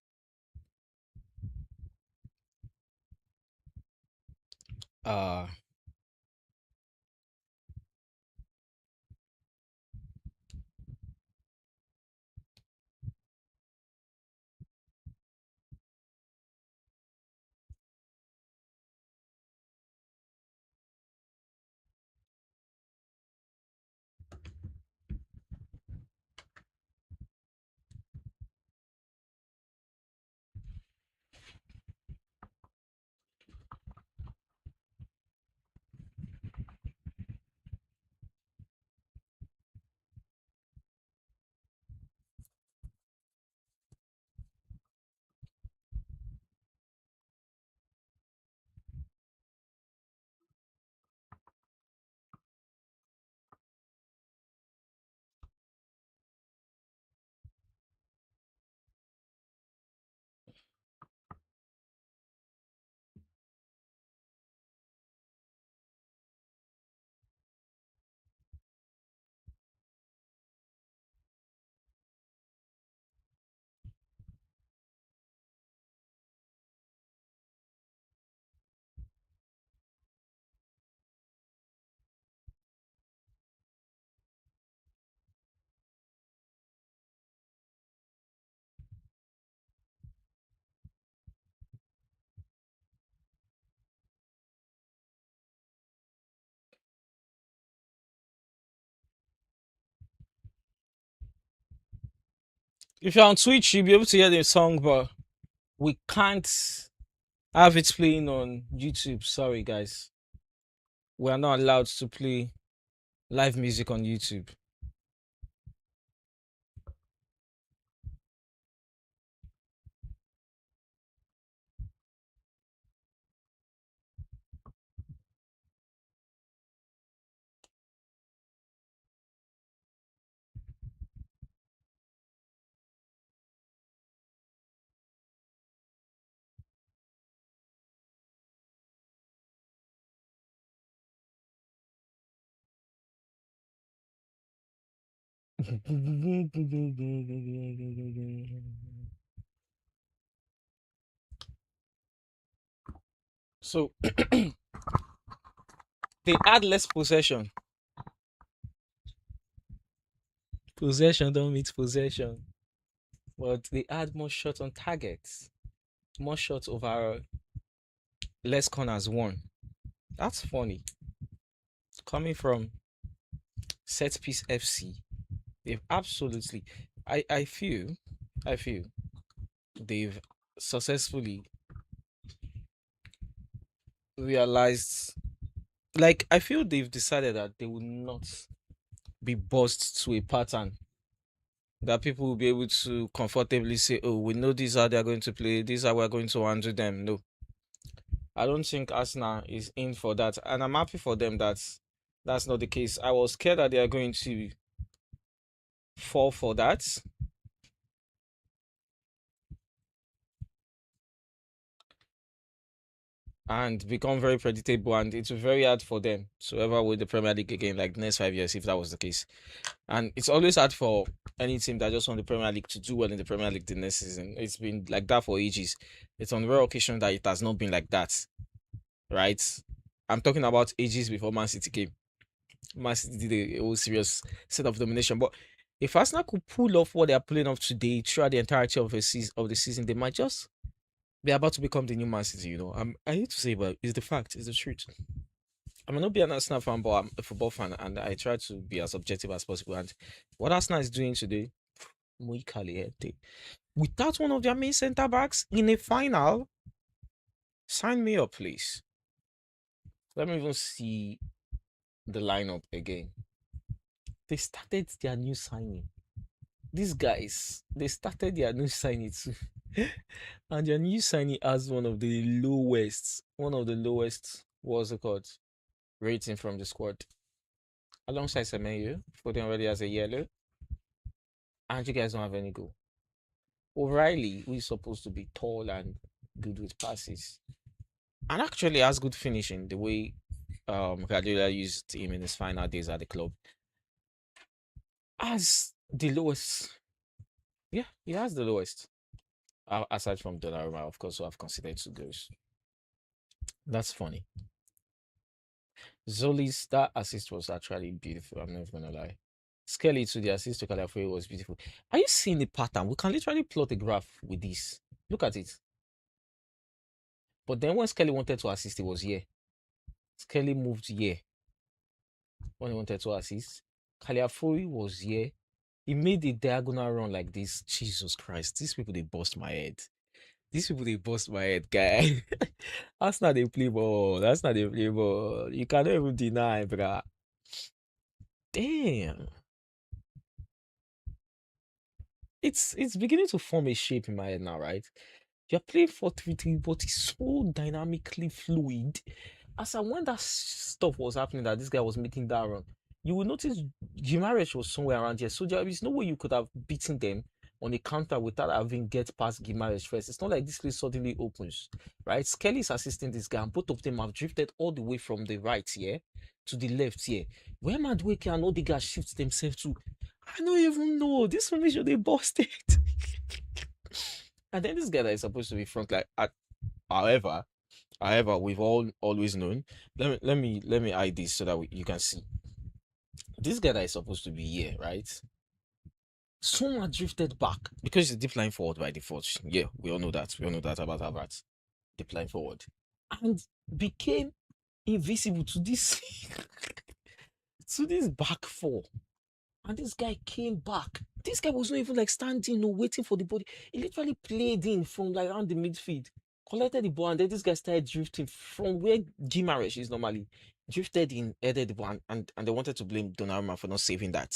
Uh If you're on Twitch, you'll be able to hear the song, but we can't have it playing on YouTube. Sorry, guys. We are not allowed to play live music on YouTube. So they add less possession. Possession don't meet possession. But they add more shots on targets. More shots overall. Less corners won. That's funny. Coming from Set Piece FC, they've absolutely I feel they've successfully realized, like, I feel they've decided that they will not be buzzed to a pattern that people will be able to comfortably say, oh, we know these are they're going to play, these are we're going to undo them. No, I don't think Arsenal is in for that, and I'm happy for them that that's not the case. I was scared that they are going to fall for that. And become very predictable, and it's very hard for them to ever win the Premier League again, like the next 5 years, if that was the case. And it's always hard for any team that just won the Premier League to do well in the Premier League the next season. It's been like that for ages. It's on rare occasion that it has not been like that, right? I'm talking about ages before Man City came. Man City did a whole serious set of domination, but if Arsenal could pull off what they are pulling off today throughout the entirety of the season, they might just be about to become the new Man City. I hate to say, but it's the fact, it's the truth. I may not be an Arsenal fan, but I'm a football fan, and I try to be as objective as possible. And what Arsenal is doing today, muy caliente. Without one of their main centre backs in a final, sign me up, please. Let me even see the lineup again. They started their new signing. These guys, they started their new signing too. And their new signing has one of the lowest, what's it called, rating from the squad. Alongside Semenyo, Foden already has a yellow, and you guys don't have any goal. O'Reilly, who is supposed to be tall and good with passes, and actually has good finishing, the way Guardiola used him in his final days at the club, has the lowest. Yeah, he has the lowest. Aside from Donnarumma, of course, who I've considered two goals. That's funny. Zoli's that assist was actually beautiful. I'm not gonna lie. Skelly to the assist to Califury was beautiful. Are you seeing the pattern? We can literally plot a graph with this. Look at it. But then when Skelly wanted to assist, it was here. Skelly moved here when he wanted to assist. Califury was here. He made a diagonal run like this. Jesus Christ, these people they bust my head. These people they bust my head, guy. That's not a play ball. That's not a play ball. You cannot even deny, bruh. Damn. It's beginning to form a shape in my head now, right? You're playing 4-3-3, but it's so dynamically fluid. As I when that stuff was happening, that this guy was making that run, you will notice Gimaresh was somewhere around here. So there is no way you could have beaten them on a counter without having get past Gimaresh first. It's not like this place suddenly opens, right? Skelly is assisting this guy, and both of them have drifted all the way from the right here to the left here. Where Madueke and Odegaard shift themselves to, I don't even know. This formation they busted. And then this guy that is supposed to be front like however, we've all always known. Let me hide this so that you can see. This guy that is supposed to be here, right? Someone drifted back because he's deep line forward by default. Yeah, we all know that. We all know that about Havertz. Deep line forward. And became invisible to this to this back four. And this guy came back This guy was not even like standing or waiting for the body. He literally played in from like around the midfield, collected the ball, and then this guy started drifting from where Gimaresh is normally. Drifted in, headed the ball, and they wanted to blame Donnarumma for not saving that.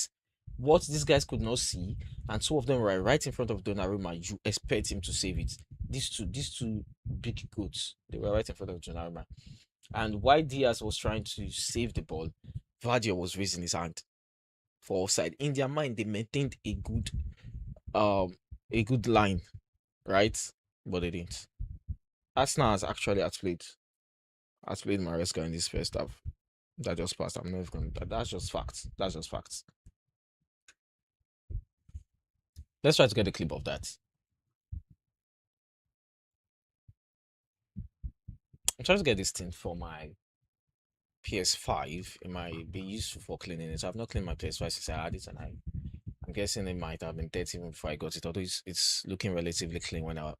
What these guys could not see, and two of them were right in front of Donnarumma, you expect him to save it. These two big goats, they were right in front of Donnarumma. And while Diaz was trying to save the ball, Vardy was raising his hand for offside. In their mind, they maintained um a good line, right? But they didn't. Arsenal has actually outplayed Maresca in this first half. That just passed. I'm not even gonna, that's just facts. That's just facts. Let's try to get a clip of that. I'm trying to get this thing for my PS5. It might be useful for cleaning it. So I've not cleaned my PS5 since I had it, and I'm guessing it might have been dirty even before I got it. Although it's looking relatively clean when I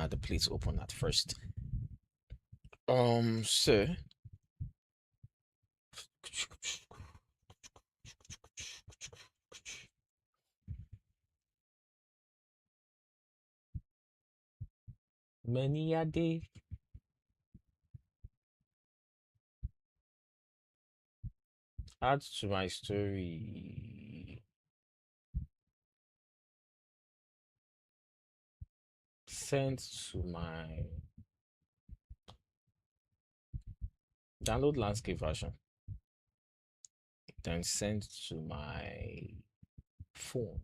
had the plates open at first. So many a day. Add to my story. Send to my download landscape version. Then send to my phone.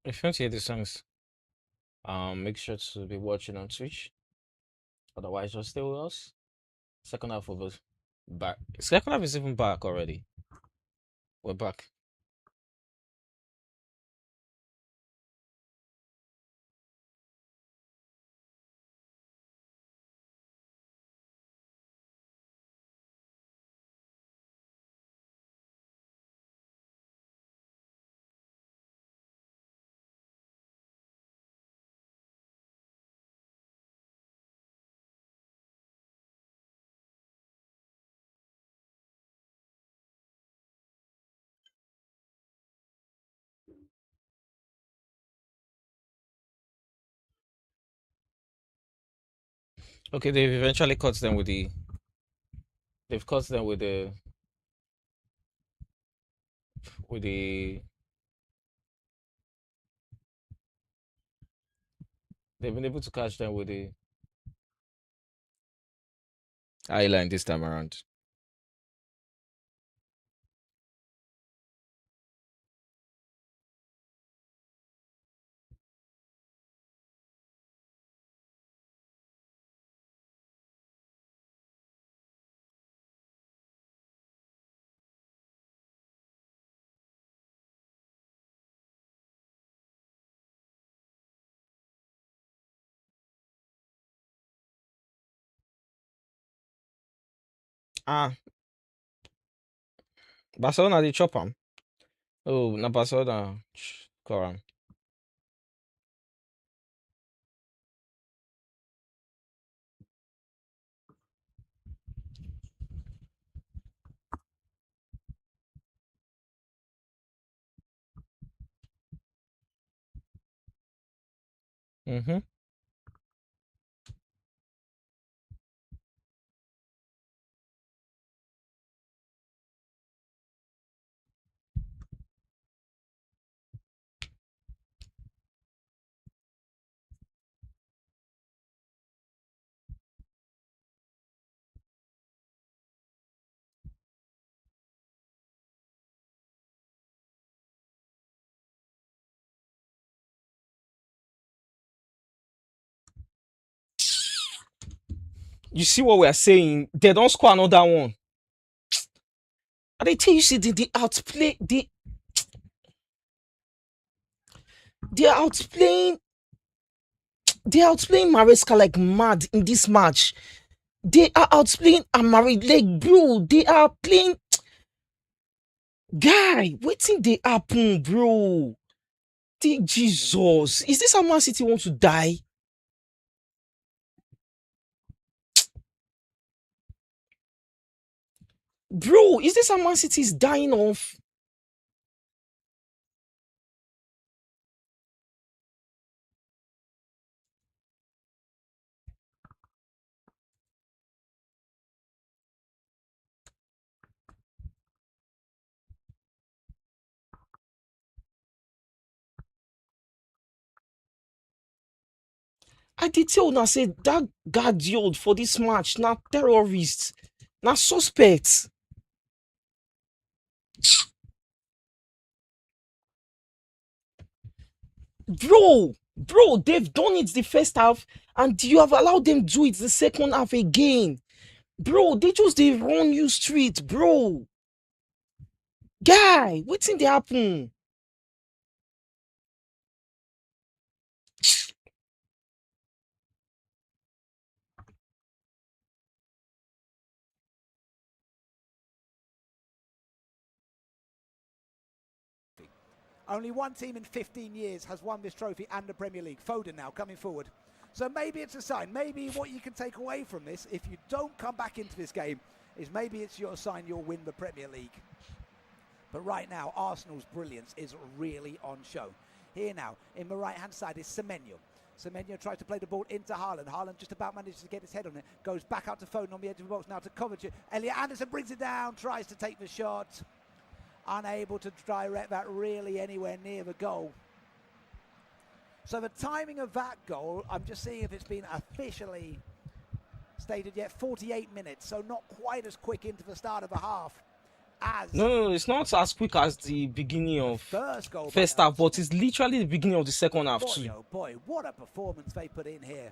If you want to hear the songs, make sure to be watching on Twitch. Otherwise, just stay with us. Second half of us back. Second half is even back already. We're back. Okay, they've eventually caught them with the. They've caught them with the. They've been able to catch them with the eye line this time around. Ah, Barcelona they chop 'em. Oh, na Barcelona score 'em. Mm-hmm. You see what we are saying? They don't score another one. And they tell you, see, they're outplaying, they're outplaying Maresca like mad in this match. They are outplaying Amari, like, bro. They are playing, guy. Waiting, they happen, bro. Jesus, is this how Man City want to die? Bro, is this how Man City is dying off? I did tell now say that Guardiola for this match, now terrorists, now suspects. Bro, they've done it the first half, and you have allowed them do it the second half again. Bro, they run you street, bro. Guy, what's in the happen? Only one team in 15 years has won this trophy and the Premier League. Foden now coming forward. So maybe it's a sign. Maybe what you can take away from this, if you don't come back into this game, is maybe it's your sign you'll win the Premier League. But right now, Arsenal's brilliance is really on show. Here now, in the right-hand side is Semenyo. Semenyo tries to play the ball into Haaland. Haaland just about manages to get his head on it. Goes back out to Foden on the edge of the box now to Kovacic. Elliot Anderson brings it down, tries to take the shot. Unable to direct that really anywhere near the goal. So the timing of that goal, I'm just seeing if it's been officially stated yet. 48 minutes, so not quite as quick into the start of the half as... No, it's not as quick as the beginning of first half, but it's literally the beginning of the second half too. Oh boy, what a performance they put in here.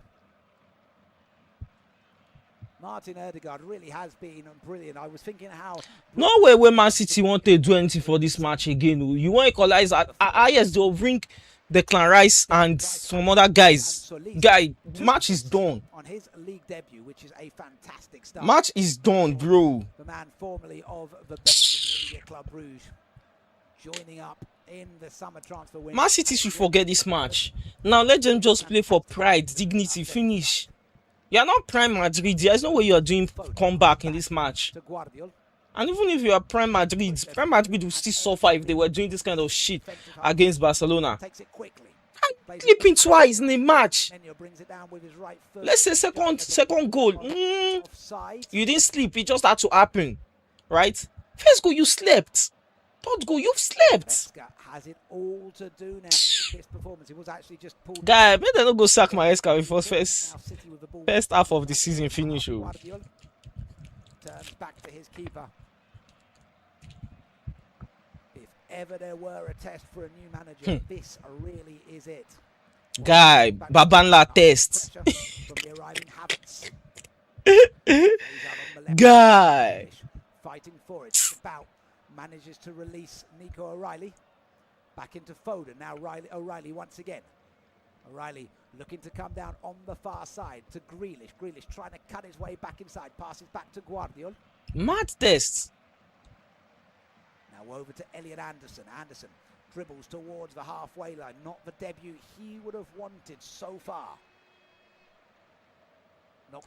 Martin Odegaard really has been brilliant. I was thinking how... No way where Man City want to do anything for this match again. You want to equalize at yes, they'll bring Declan Rice and some other guys. Guy, match is done. On his league debut, which is a fantastic start. Match is done, bro. The man formerly of the Belgian League Club Brugge, joining up in the summer transfer window. Man City should forget this match. Now let them just play for pride, dignity, finish. You are not Prime Madrid. There's no way you are doing comeback in this match. And even if you are Prime Madrid will still suffer if they were doing this kind of shit against Barcelona. And clipping twice in a match. Let's say second goal. You didn't sleep. It just had to happen, right? First goal, you slept. Third goal, you've slept. Has it all to do now in this performance. It was actually just pulled. Guy, maybe they don't go sack Maresca before first half of the season finish. Turns back to his keeper. If ever there were a test for a new manager, this really is it. Guy, Babanla test. From the arriving habits. Guy. Fighting for it. About manages to release Nico O'Reilly. Back into Foden. Now O'Reilly once again. O'Reilly looking to come down on the far side to Grealish. Grealish trying to cut his way back inside. Passes back to Guardiola. Mad test. Now over to Elliot Anderson. Anderson dribbles towards the halfway line. Not the debut he would have wanted so far.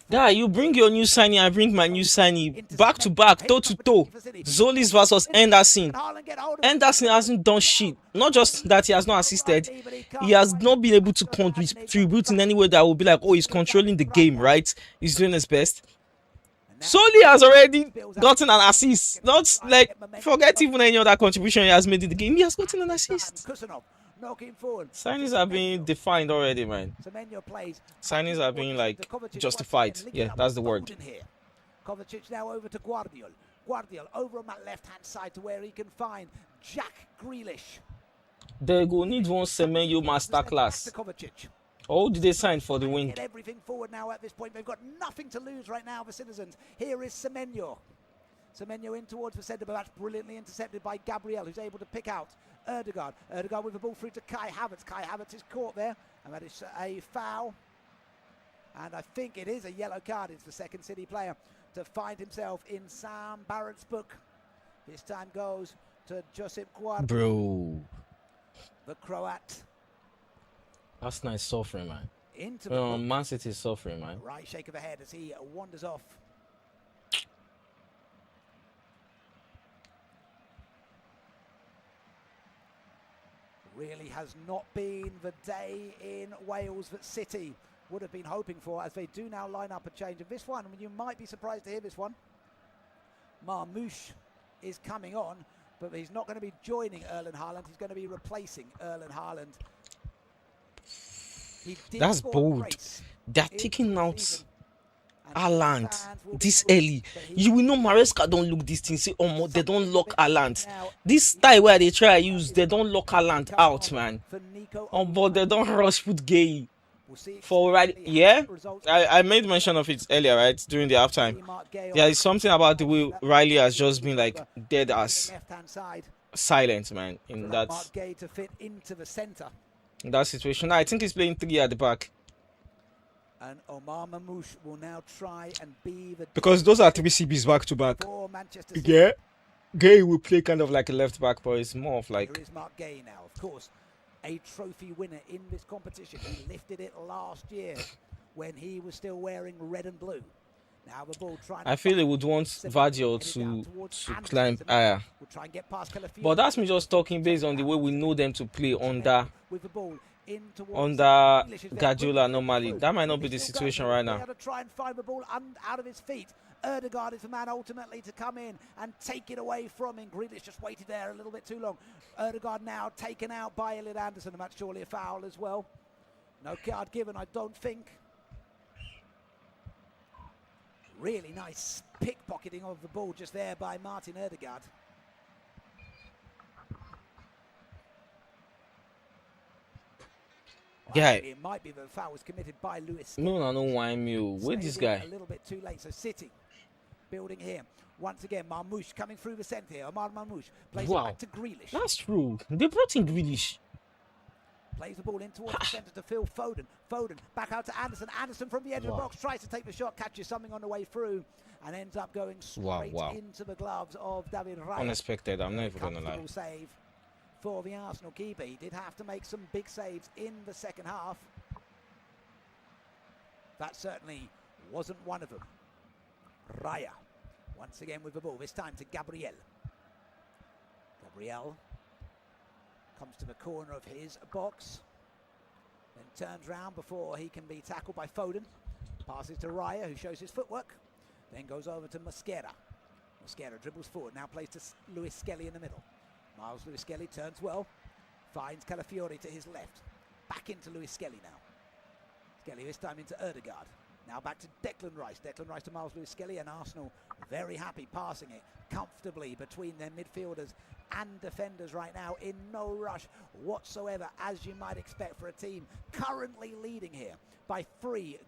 Yeah, you bring your new signing, I bring my new signing. Back to back, toe to toe. Zolis versus Henderson. Henderson hasn't done shit. Not just that he has not assisted, he has not been able to contribute in any way that will be like, oh, he's controlling the game, right? He's doing his best. Solly has already gotten an assist. Not like, forget even any other contribution he has made in the game. He has gotten an assist. Signings are being defined already, man. Signings are being like justified. Yeah, that's the word. Kovacic now over to Guardiola. Guardiola over on that left-hand side to where he can find Jack Grealish. They go need one Semenyo masterclass. Oh, did they sign for the wing? Get everything forward now at this point. They've got nothing to lose right now, the citizens. Here is Semenyo. Semenyo in towards the centre, but that's brilliantly intercepted by Gabriel, who's able to pick out Erdegaard. Erdegaard with the ball through to Kai Havertz. Kai Havertz is caught there, and that is a foul. And I think it is a yellow card. It's the second City player to find himself in Sam Barrett's book. This time goes to Josip Guard, Bro. the Croat. That's nice suffering, man. Into the book. Man City is suffering, man. Right shake of the head as he wanders off. Really has not been the day in Wales that City would have been hoping for, as they do now line up a change. Of this one, you might be surprised to hear this one. Marmouche is coming on, but he's not going to be joining Erling Haaland. He's going to be replacing Erling Haaland. That's bold. They're taking out Haaland this early. You will know Maresca don't look this thing. Say, oh, they don't lock Haaland. This style where they try to use, they don't lock Haaland out, man. Oh, but they don't rush put Gay. For right, yeah, I made mention of it earlier, right, during the halftime. There is something about the way Riley has just been like dead as silent, man, in that situation. I think he's playing 3 at the back. And Omar Mamouche will now try and be the, because those are 3 CBs back to back. Yeah, Gay will play kind of like a left back, but it's more of like. There is Mark Gay now, of course, a trophy winner in this competition. He lifted it last year when he was still wearing red and blue. Now the ball trying. I feel he would want Vardio to climb higher. But that's me just talking based on the way we know them to play under Guardiola normally. That might not be the situation right now. To try and find the ball out of his feet. Erdegaard is the man ultimately to come in and take it away from him. Grealish just waited there a little bit too long. Erdegaard now taken out by Elliot Anderson, and that's surely a foul as well. No card given, I don't think. Really nice pickpocketing of the ball just there by Martin Erdegaard. Yeah, it might be the foul was committed by Lewis. No, why me? Where this guy? A little bit too late. So City building here once again. Marmouche coming through the centre here. Omar Marmouche plays it back to Grealish. That's true. They brought in Grealish. Plays the ball in towards the centre to Phil Foden. Foden back out to Anderson. Anderson from the edge of the box tries to take the shot, catches something on the way through, and ends up going straight into the gloves of David Raya. Unexpected. I'm never gonna lie. Save for the Arsenal keeper. He did have to make some big saves in the second half. That certainly wasn't one of them. Raya once again with the ball, this time to Gabriel. Gabriel comes to the corner of his box, then turns round before he can be tackled by Foden. Passes to Raya, who shows his footwork, then goes over to Mosquera. Mosquera dribbles forward, now plays to Luis Skelly in the middle. Miles Lewis Skelly turns well, finds Calafiori to his left. Back into Lewis Skelly now. Skelly this time into Erdegaard. Now back to Declan Rice. Declan Rice to Miles Lewis Skelly, and Arsenal very happy passing it comfortably between their midfielders and defenders right now, in no rush whatsoever, as you might expect for a team currently leading here by 3-0.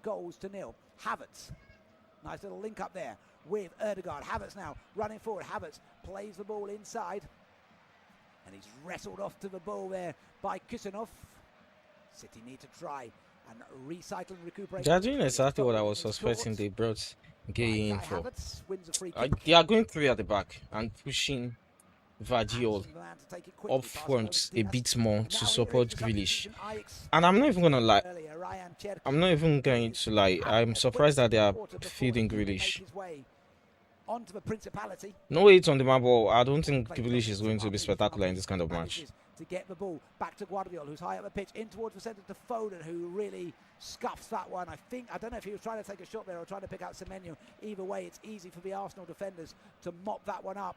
Havertz, nice little link up there with Erdegaard. Havertz now running forward. Havertz plays the ball inside, and he's wrestled off to the ball there by Kusanov. City need to try and recycle and recuperate. They're doing exactly what I was suspecting they brought Gay in for. They are going 3 at the back and pushing Vardio up front a bit more to support Grealish. And I'm not even gonna lie. I'm surprised that they are feeding Grealish. Onto the Principality. No weight on the marble. I don't think Grealish is going to be spectacular in this kind of match. To get the ball back to Guardiola, who's high up the pitch, in towards the centre to Foden, who really scuffs that one. I don't know if he was trying to take a shot there or trying to pick out Semenyo. Either way, it's easy for the Arsenal defenders to mop that one up.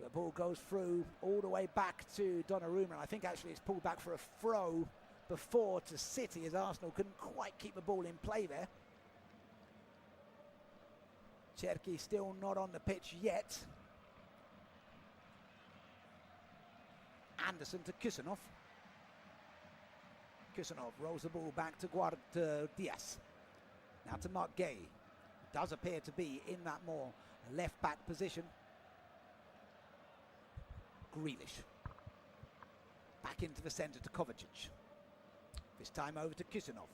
The ball goes through all the way back to Donnarumma, and I think actually it's pulled back for a throw before to City, as Arsenal couldn't quite keep the ball in play there. Cherki still not on the pitch yet. Anderson to Kusanov. Kusanov rolls the ball back to Diaz. Now to Mark Gay. does appear to be in that more left-back position. Grealish. Back into the centre to Kovacic. This time over to Kusanov.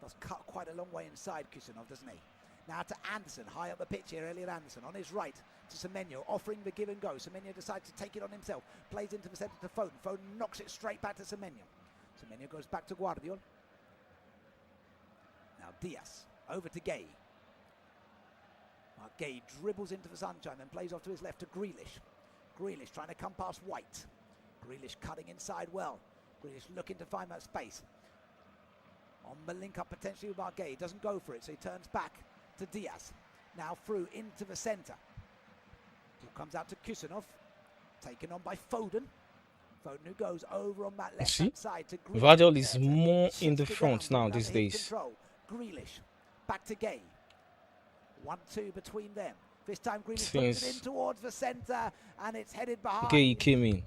Does cut quite a long way inside Kusanov, doesn't he? Now to Anderson, high up the pitch here, Elliot Anderson. On his right to Semenyo, offering the give and go. Semenyo decides to take it on himself. Plays into the centre to Foden. Foden knocks it straight back to Semenyo. Semenyo goes back to Guardiol. Now Diaz, over to Gay. Gay dribbles into the sunshine, then plays off to his left to Grealish. Grealish trying to come past White. Grealish cutting inside well. Grealish looking to find that space. On the link up potentially with Margay. Doesn't go for it, so he turns back to Diaz. Now through into the centre. Ball comes out to Kusanov. Taken on by Foden. Foden who goes over on that left hand side to Grealish. Guardiol is more in the front now these days. Grealish back to Gay. 1-2 between them. This time Grealish puts it in towards the centre and it's headed behind. Gay came in.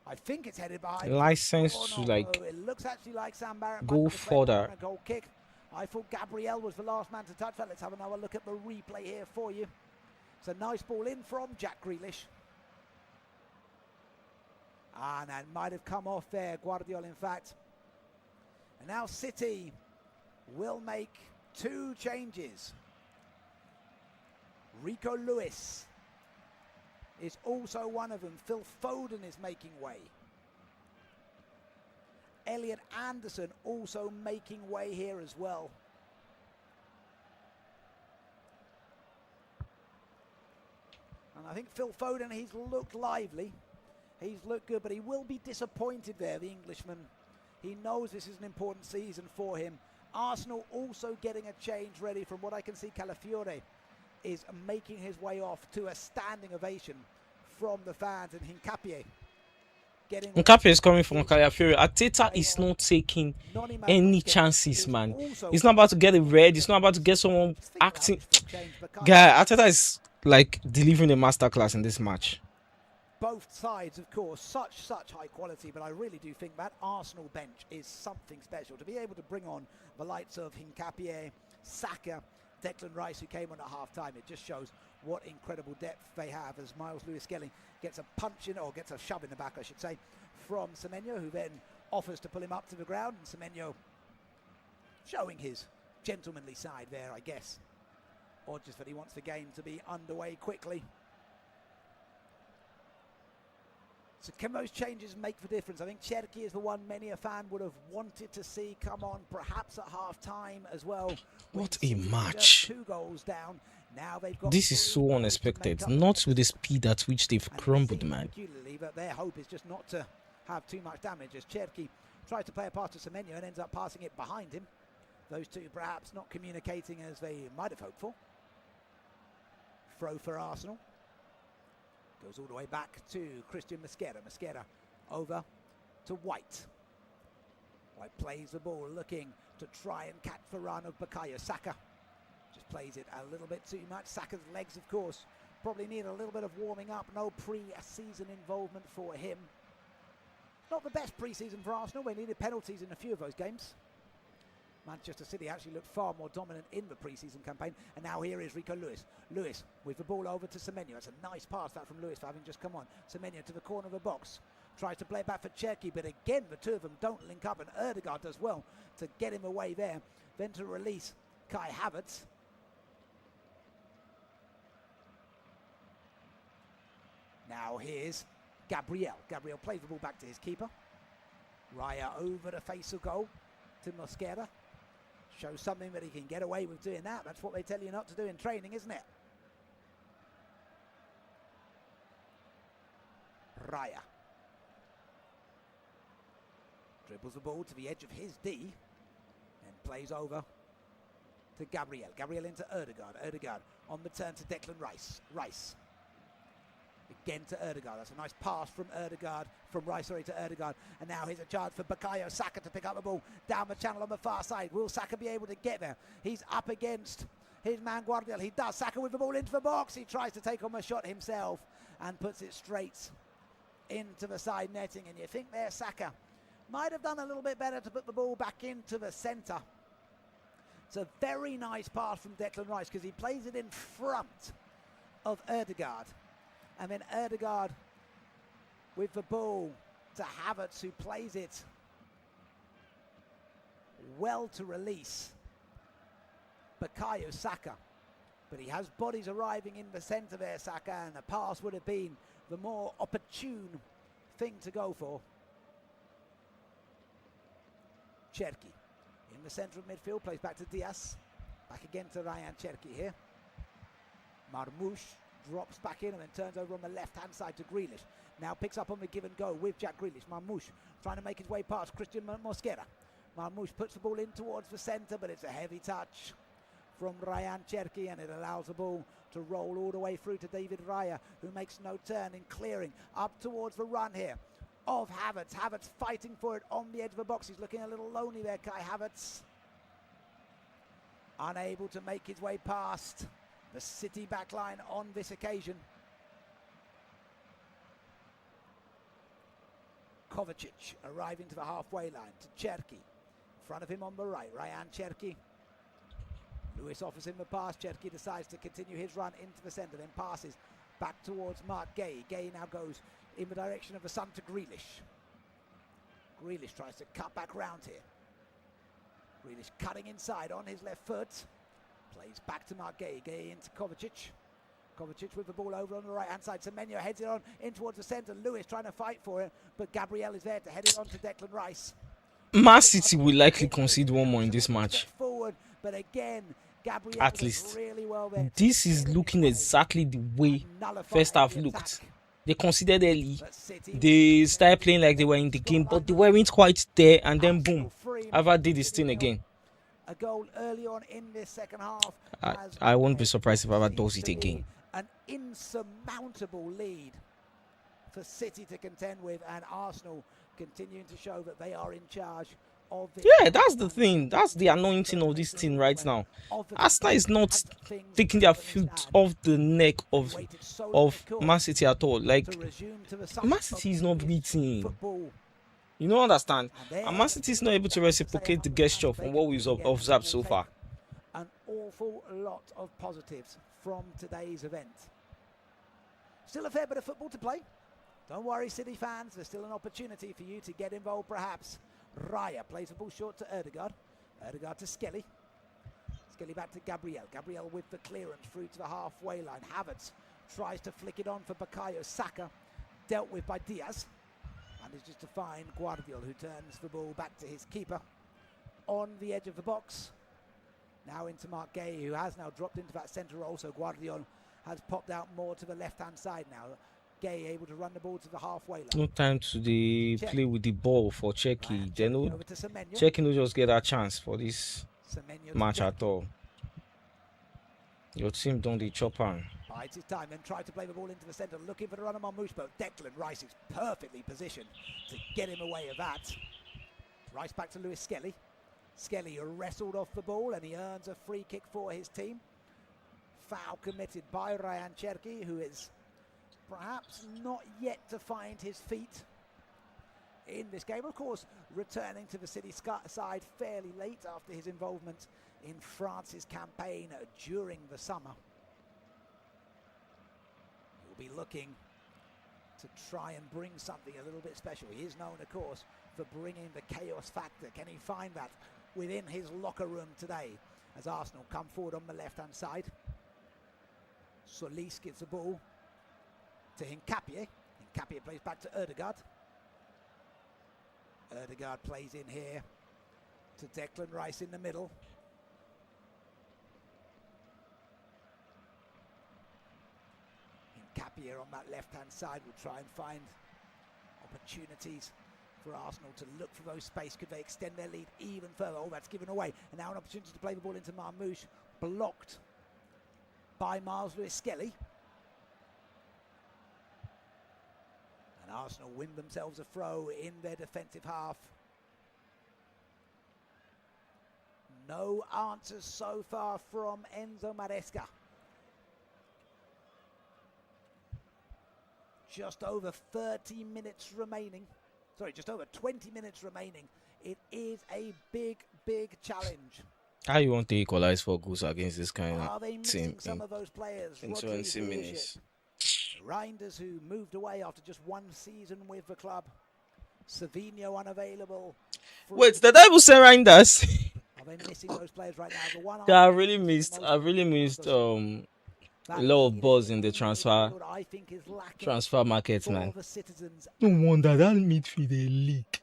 I think it's headed behind. License to like it looks actually like Sam Barrett go further. A goal kick. I thought Gabriel was the last man to touch that. Let's have another look at the replay here for you. It's a nice ball in from Jack Grealish. And that might have come off there, Guardiol in fact. And now City will make 2 changes. Rico Lewis is also one of them. Phil Foden is making way. Elliot Anderson also making way here as well. And I think Phil Foden, he's looked lively. He's looked good, but he will be disappointed there, the Englishman. He knows this is an important season for him. Arsenal also getting a change ready. From what I can see, Calafiore is making his way off to a standing ovation from the fans, and Hincapié Hincapié is coming from Calafiore. Arteta is not taking any chances, man. He's not about to get a red. He's not about to get someone acting. Guy, Arteta is like delivering a masterclass in this match. Both sides, of course, such high quality, but I really do think that Arsenal bench is something special. To be able to bring on the likes of Hincapié, Saka, Declan Rice, who came on at half-time, it just shows what incredible depth they have as Miles Lewis-Skelly gets a punch in, or gets a shove in the back, I should say, from Semenyo, who then offers to pull him up to the ground, and Semenyo showing his gentlemanly side there, I guess, or just that he wants the game to be underway quickly. So can those changes make the difference? I think Cherki is the one many a fan would have wanted to see come on, perhaps at half-time as well. What a match. 2 goals down. Now they've got this is so unexpected. Not with the speed at which they've crumbled, man. But their hope is just not to have too much damage, as Cherki tries to play a pass to Semenyo and ends up passing it behind him. Those two perhaps not communicating as they might have hoped for. Throw for Arsenal. Goes all the way back to Christian Mosquera. Mosquera over to White. White plays the ball, looking to try and catch the run of Bukayo Saka. Just plays it a little bit too much. Saka's legs, of course, probably need a little bit of warming up. No pre-season involvement for him. Not the best pre-season for Arsenal. They needed penalties in a few of those games. Manchester City actually looked far more dominant in the pre-season campaign. And now here is Rico Lewis. Lewis with the ball over to Semenyo. It's a nice pass that from Lewis for having just come on. Semenyo to the corner of the box. Tries to play it back for Cherki, but again, the two of them don't link up, and Ødegaard does well to get him away there. Then to release Kai Havertz. Now here's Gabriel. Gabriel plays the ball back to his keeper. Raya over the face of goal to Mosquera. Shows something that he can get away with doing that. That's what they tell you not to do in training, isn't it? Raya. Dribbles the ball to the edge of his D. And plays over to Gabriel. Gabriel into Ødegaard. Ødegaard on the turn to Declan Rice. Rice. Again to Ødegaard. That's a nice pass from Ødegaard, from Rice, sorry, to Ødegaard. And now here's a chance for Bukayo Saka to pick up the ball down the channel on the far side. Will Saka be able to get there? He's up against his man Guardiol. He does. Saka with the ball into the box. He tries to take on the shot himself and puts it straight into the side netting. And you think there Saka might have done a little bit better to put the ball back into the centre. It's a very nice pass from Declan Rice because he plays it in front of Ødegaard. And then Ødegaard with the ball to Havertz, who plays it well to release Bukayo Saka. But he has bodies arriving in the centre there, Saka, and the pass would have been the more opportune thing to go for. Cherki in the centre of midfield, plays back to Diaz. Back again to Ryan Cherki here. Marmoush drops back in and then turns over on the left-hand side to Grealish. Now picks up on the give and go with Jack Grealish. Marmoush trying to make his way past Christian Mosquera. Marmoush puts the ball in towards the centre, but it's a heavy touch from Ryan Cherki, and it allows the ball to roll all the way through to David Raya, who makes no turn in clearing up towards the run here of Havertz. Havertz fighting for it on the edge of the box. He's looking a little lonely there, Kai Havertz. Unable to make his way past the City backline on this occasion. Kovacic arriving to the halfway line to Cherki. In front of him on the right, Ryan Cherki. Lewis offers him the pass. Cherki decides to continue his run into the centre, then passes back towards Mark Gay. Gay now goes in the direction of the sun to Grealish. Grealish tries to cut back round here. Grealish cutting inside on his left foot. Plays back to Mark Gay. Gay into Kovacic. Kovacic with the ball over on the right-hand side. Semenyo heads it on in towards the centre. Lewis trying to fight for it, but Gabriel is there to head it on to Declan Rice. Man City will likely concede one more in this match. Forward, but again, Gabriel At least. really well there. This is looking exactly the way first half looked. They conceded early. They started playing like they were in the game, but they weren't quite there, and then boom, Ava did his thing again. A goal early on in this second half. I won't be surprised if Ava does it again. An insurmountable lead for City to contend with, and Arsenal continuing to show that they are in charge of it. Yeah, that's the thing. That's the anointing of this team right now. Arsenal is not taking their foot off the neck of Man City at all. Like, Man City is not beating. You don't understand. And Man City is not able to reciprocate the gesture from what we've observed so far. An awful lot of positives from today's event. Still a fair bit of football to play. Don't worry, City fans, there's still an opportunity for you to get involved perhaps. Raya plays the ball short to Ødegaard. Ødegaard to Skelly. Skelly back to Gabriel. Gabriel with the clearance through to the halfway line. Havertz tries to flick it on for Bukayo Saka. Dealt with by Diaz. Manages to find Guardiola, who turns the ball back to his keeper on the edge of the box. Now into Mark Gay, who has now dropped into that centre role. So Guardiola has popped out more to the left-hand side now. Gay able to run the ball to the halfway line. No time to play with the ball for Cherki. Cherki will just get that chance for this match at all. Your team don't the chop on. Bides his time, then tried to play the ball into the centre, looking for the run of Marmoush, but Declan Rice is perfectly positioned to get him away of that. Rice back to Lewis Skelly. Skelly wrestled off the ball and he earns a free kick for his team. Foul committed by Ryan Cherki, who is perhaps not yet to find his feet in this game. Of course, returning to the City side fairly late after his involvement in France's campaign during the summer. He'll be looking to try and bring something a little bit special. He is known, of course, for bringing the chaos factor. Can he find that within his locker room today as Arsenal come forward on the left-hand side? Solis gives the ball to Hincapie. Hincapie plays back to Ødegaard. Ødegaard plays in here to Declan Rice in the middle. Hincapie on that left-hand side will try and find opportunities for Arsenal to look for those space. Could they extend their lead even further? Oh, that's given away. And now an opportunity to play the ball into Marmoush, blocked by Miles Lewis-Skelly. And Arsenal win themselves a throw in their defensive half. No answers so far from Enzo Maresca. Just over 30 minutes remaining. Sorry, just over 20 minutes remaining. It is a big, big challenge. How you want to equalize for goals against this kind of Are they team missing some of those players? in Rodri's 20 leadership. minutes? Reinders, who moved away after just one season with the club. Savino unavailable. Wait, did I even say Reinders? Are they missing those players right now? The one Yeah, I most really missed a that lot of buzz in the in midfield, I think is lacking transfer market, for man. the citizens. No wonder that midfield they leak.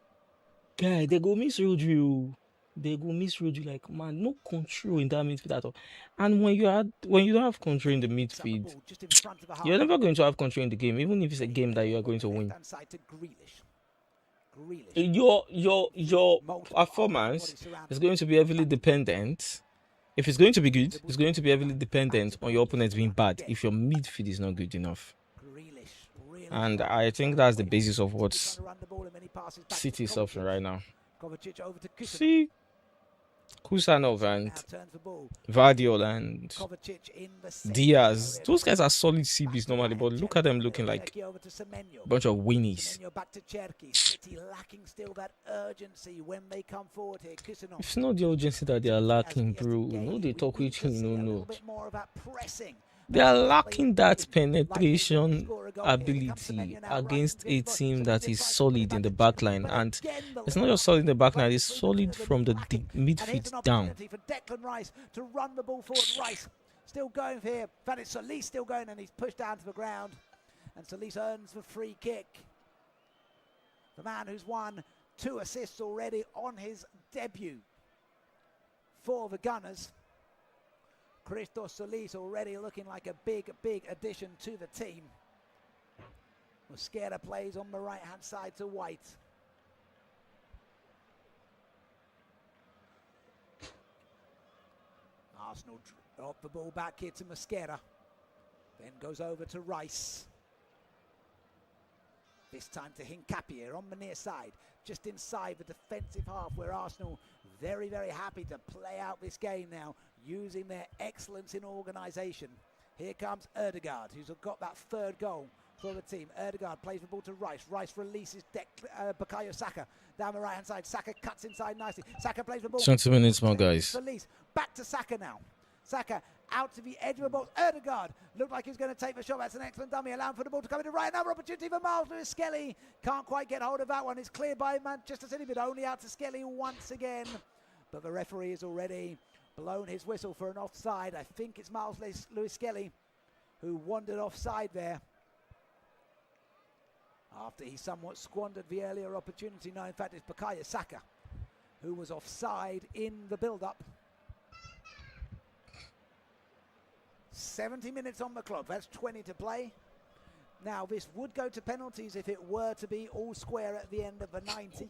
Guy, they go miss Rodri. They go miss Rodri, like, man, no control in that midfield at all. And when you don't have control in the midfield, Just in front of the you're half. never going to have control in the game, even if it's a game that you are going to win. Left-hand side to Grealish. Your performance is going to be heavily dependent. If it's going to be good, it's going to be heavily dependent on your opponent being bad. If your midfield is not good enough, and I think that's the basis of what City is suffering right now. See, Kusanov and Vardiol and Diaz, those guys are solid CBs normally, but look at them looking like a bunch of weenies. It's not the urgency that they are lacking, bro. No, they talk with you, no. They are lacking that penetration ability against a team that is solid in the back line. And it's not just solid in the back line, it's solid from the midfield down. To run the ball forward. Rice still going here. In fact, it's Solis still going, and he's pushed down to the ground. And Solis earns the free kick. The man who's won 2 assists already on his debut for the Gunners. Christos Solis already looking like a big addition to the team. Mosquera plays on the right-hand side to White. Arsenal drop the ball back here to Mosquera. Then goes over to Rice. This time to Hincapié on the near side. Just inside the defensive half, where Arsenal very happy to play out this game now, using their excellence in organisation. Here comes Ødegaard, who's got that 3rd goal for the team. Ødegaard plays the ball to Rice. Rice releases Bukayo Saka down the right-hand side. Saka cuts inside nicely. Saka plays the ball. 20 minutes more, guys. Back to Saka now. Saka out to the edge of the box. Ødegaard looked like he's going to take the shot. That's an excellent dummy, allowing for the ball to come into right. Another opportunity for Miles Lewis Skelly. Can't quite get hold of that one. It's cleared by Manchester City, but only out to Skelly once again. But the referee has already blown his whistle for an offside. I think it's Miles Lewis Skelly who wandered offside there, after he somewhat squandered the earlier opportunity. No, in fact, it's Bukayo Saka who was offside in the build-up. 70 minutes on the clock. That's 20 to play. Now, this would go to penalties if it were to be all square at the end of the 90,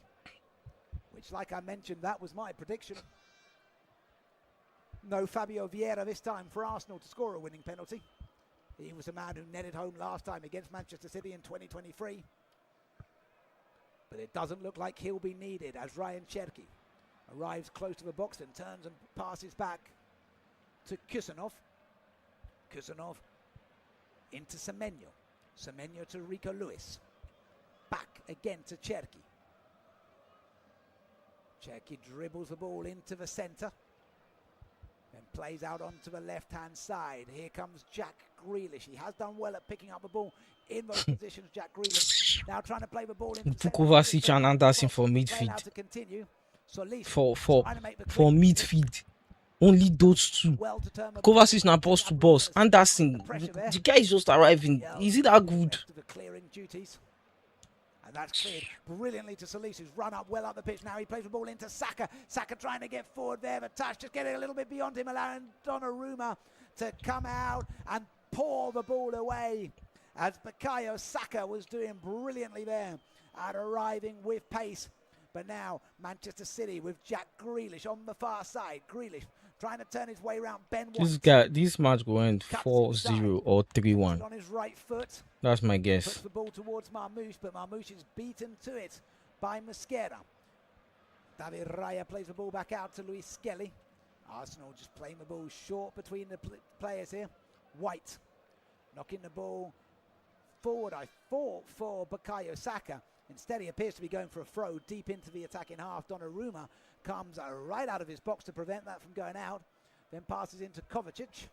which, like I mentioned, that was my prediction. No Fabio Vieira this time for Arsenal to score a winning penalty. He was the man who netted home last time against Manchester City in 2023. But it doesn't look like he'll be needed, as Ryan Cherki arrives close to the box and turns and passes back to Kusanov. Kusanov into Semenyo. Semenyo to Rico Lewis. Back again to Cherki. Cherki dribbles the ball into the centre. Then plays out onto the left-hand side. Here comes Jack Grealish. He has done well at picking up the ball in those positions, Jack Grealish. Now trying to play the ball into the Kovacic and Anderson for midfield. For midfield. Only those two. Kovacic is not boss to boss. Anderson, the guy is just arriving. Is it that good? And that's cleared brilliantly to Solis, who's run up well up the pitch. Now he plays the ball into Saka. Saka trying to get forward there. The touch just getting a little bit beyond him, allowing Donnarumma to come out and pour the ball away, as Bukayo Saka was doing brilliantly there at arriving with pace. But now Manchester City with Jack Grealish on the far side. Grealish trying to turn his way around. Ben White. This match will end 4-0 or 3-1. On his right foot. That's my guess. Puts the ball towards Marmoush, but Marmoush is beaten to it by Mosquera. David Raya plays the ball back out to Luis Skelly. Arsenal just playing the ball short between the players here. White knocking the ball forward. I thought for Bukayo Saka. Instead, he appears to be going for a throw deep into the attacking half. Donnarumma comes right out of his box to prevent that from going out. Then passes into Kovacic.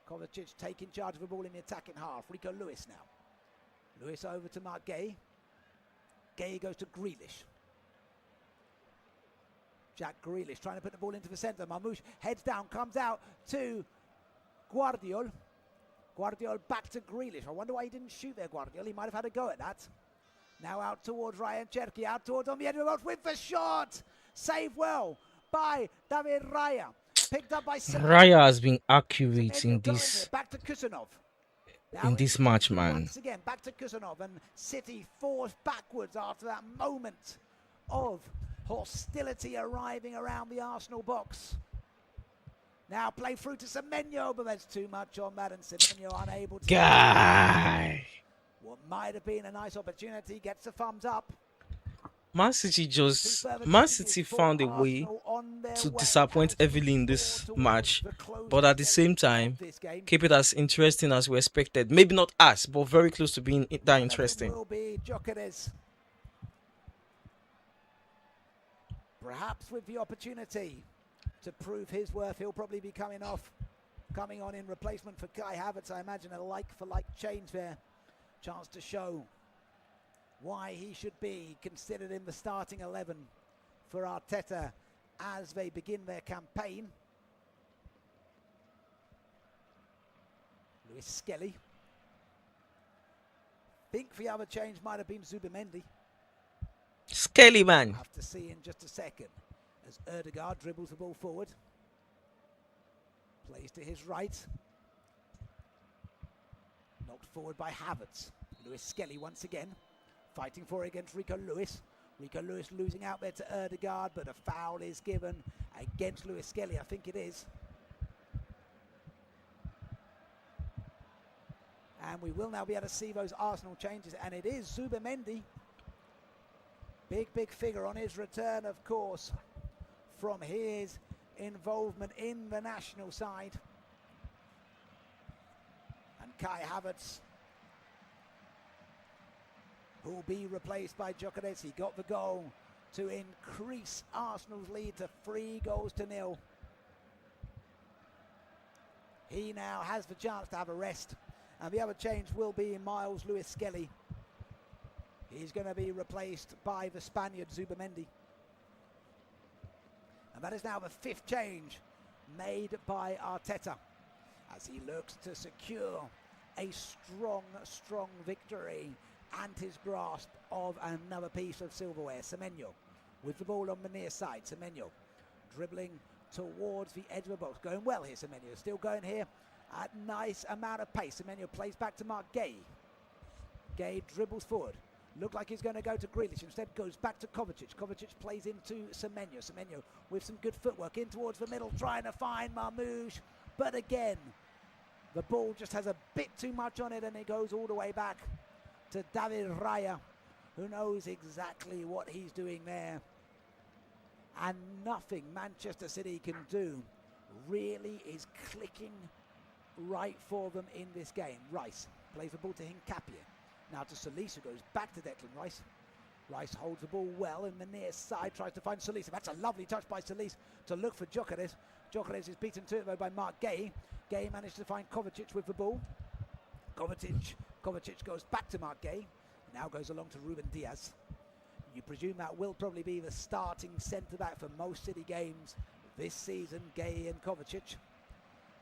Kovacic taking charge of the ball in the attacking half. Rico Lewis now. Lewis over to Mark Gay. Gay goes to Grealish. Jack Grealish trying to put the ball into the centre. Marmoush heads down, comes out to Guardiol. Guardiol back to Grealish. I wonder why he didn't shoot there, Guardiol. He might have had a go at that. Now out towards Ryan Cherki, out towards on the edge of the box with the shot. Saved well by David Raya. Picked up by Raya has been accurate in this back to Kusanov. in this match, man. Once again, back to Kusanov, and City forced backwards after that moment of hostility arriving around the Arsenal box. Now play through to Semenyo, but there's too much on that, and Semenyo unable to. Guy. What might have been a nice opportunity gets a thumbs up. Man City found a way to disappoint heavily in this match, but at the same time, keep it as interesting as we expected. Maybe not as, but very close to being that interesting. Will be Gyökeres. Perhaps with the opportunity to prove his worth, he'll probably be coming on in replacement for Kai Havertz. I imagine a like-for-like change there. Chance to show why he should be considered in the starting 11 for Arteta as they begin their campaign. Luis Skelly. Think the other change might have been Zubimendi. Skelly, man. We'll have to see in just a second as Ødegaard dribbles the ball forward. Plays to his right. Knocked forward by Havertz. Luis Skelly once again. Fighting for it against Rico Lewis. Rico Lewis losing out there to Ødegaard, but a foul is given against Luis Skelly, I think it is. And we will now be able to see those Arsenal changes, and it is Zubimendi. Big figure on his return, of course, from his involvement in the national side. And Kai Havertz, who will be replaced by Gyökeres. He got the goal to increase Arsenal's lead to 3-0. He now has the chance to have a rest, and the other change will be Miles Luis Skelly. He's going to be replaced by the Spaniard Zubimendi. And that is now the 5th change made by Arteta as he looks to secure a strong victory and his grasp of another piece of silverware. Semenyo with the ball on the near side. Semenyo dribbling towards the edge of the box. Going well here, Semenyo. Still going here at nice amount of pace. Semenyo plays back to Mark Gay. Gay dribbles forward. Looked like he's going to go to Grealish. Instead goes back to Kovacic. Kovacic plays into Semenyo. Semenyo with some good footwork in towards the middle, trying to find Marmoush. But again, the ball just has a bit too much on it, and it goes all the way back to David Raya, who knows exactly what he's doing there. And nothing Manchester City can do really is clicking right for them in this game. Rice plays the ball to Hincapie. Now to Solis, who goes back to Declan Rice. Rice holds the ball well in the near side, tries to find Solis. That's a lovely touch by Solis to look for Gyökeres. Gyökeres is beaten to it though by Mark Gay. Gay managed to find Kovacic with the ball. Kovacic goes back to Mark Gay. Now goes along to Ruben Diaz. You presume that will probably be the starting centre-back for most City games this season, Gay and Kovacic.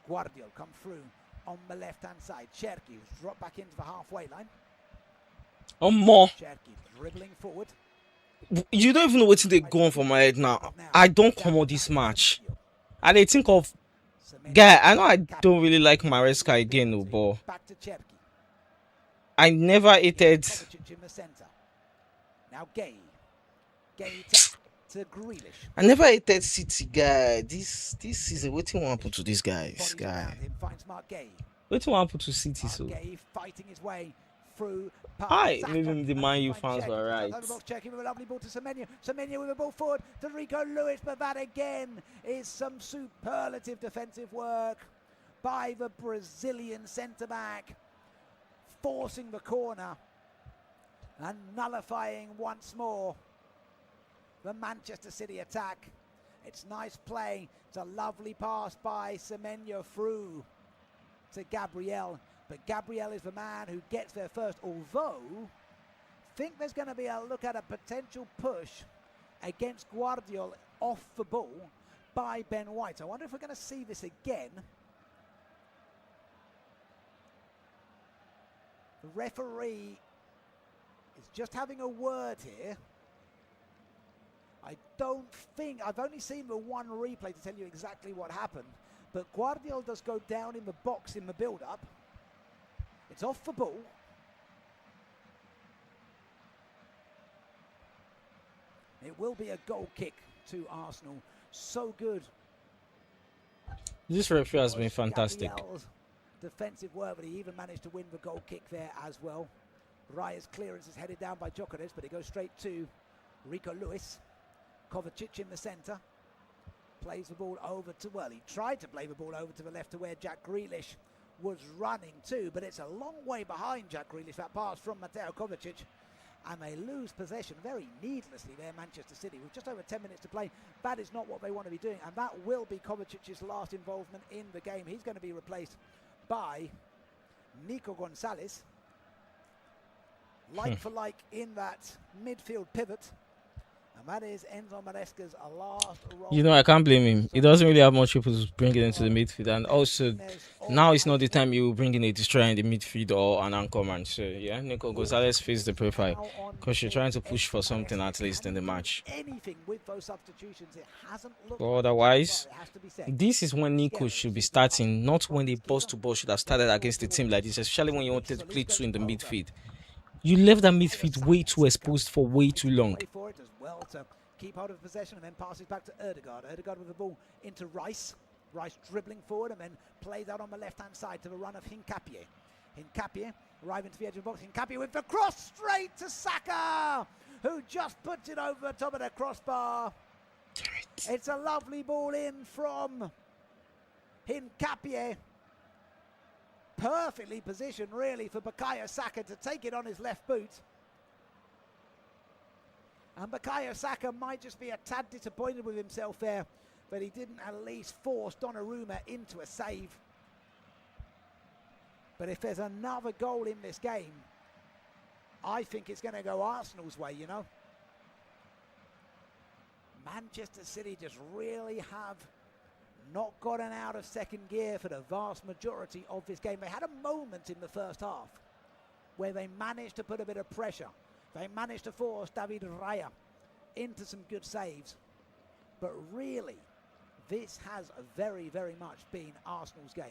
Guardiol come through on the left-hand side. Cherki, who's dropped back into the halfway line. More. Cherki dribbling forward. You don't even know what's they going for my head now. I don't come on this match. And I think of guy. I know I don't really like Maresca again, though, but Back to Cherki. I never hated. Kovacic in the centre. Now Gay. Gay to Grealish. I never hated City, guy. This season, what do you want to put to these guys, guy? Finds Mark Gay. What do you want to put to City, so? Gay fighting his way through. Hi, maybe the Man U fans were right. Checking with a lovely ball to Semenyo. Semenyo with a ball forward to Rico Lewis, but that again is some superlative defensive work by the Brazilian centre-back, forcing the corner. and nullifying once more the Manchester City attack. It's nice play. It's a lovely pass by Semenyo through to Gabriel. But Gabriel is the man who gets there first. Although, I think there's going to be a look at a potential push against Guardiola off the ball by Ben White. I wonder if we're going to see this again. The referee is just having a word here. I don't think, I've only seen the one replay to tell you exactly what happened, but Guardiola does go down in the box in the build-up. It's off the ball. It will be a goal kick to Arsenal. So good. This referee has been fantastic. Gabriel's defensive work, but he even managed to win the goal kick there as well. Raya's clearance is headed down by Djokovic, but it goes straight to Rico Lewis. Kovacic in the centre. Plays the ball over to, well, he tried to play the ball over to the left to where Jack Grealish was running too, but it's a long way behind Jack Grealish, that pass from Mateo Kovacic. And they lose possession very needlessly there, Manchester City, with just over 10 minutes to play. That is not what they want to be doing, and that will be Kovacic's last involvement in the game. He's going to be replaced by Nico Gonzalez. Like for like in that midfield pivot. And that is Enzo Maresca's last role. You know, I can't blame him. He doesn't really have much people to bring it into the midfield. And also, now it's not the time you bring in a destroyer in the midfield or an anchorman. So, yeah, Nico Gonzalez fits the profile. Because you're trying to push for something at least in the match. Anything with those substitutions, it hasn't looked But otherwise, this is when Nico should be starting, not when the ball-to-ball should have started against a team like this, especially when you wanted to play two in the midfield. You left that midfield way too exposed for way too long. For it as well to keep hold of possession and then passes back to Ødegaard. Ødegaard with the ball into Rice. Rice dribbling forward and then plays out on the left-hand side to the run of Hincapié. Hincapié arriving to the edge of the box. Hincapié with the cross straight to Saka, who just puts it over the top of the crossbar. It's a lovely ball in from Hincapié. Perfectly positioned, really, for Bukayo Saka to take it on his left boot. And Bukayo Saka might just be a tad disappointed with himself there, but he didn't at least force Donnarumma into a save. But if there's another goal in this game, I think it's going to go Arsenal's way, you know. Manchester City just really have not gotten out of second gear for the vast majority of this game. They had a moment in the first half where they managed to put a bit of pressure. They managed to force David Raya into some good saves. But really, this has very, very much been Arsenal's game.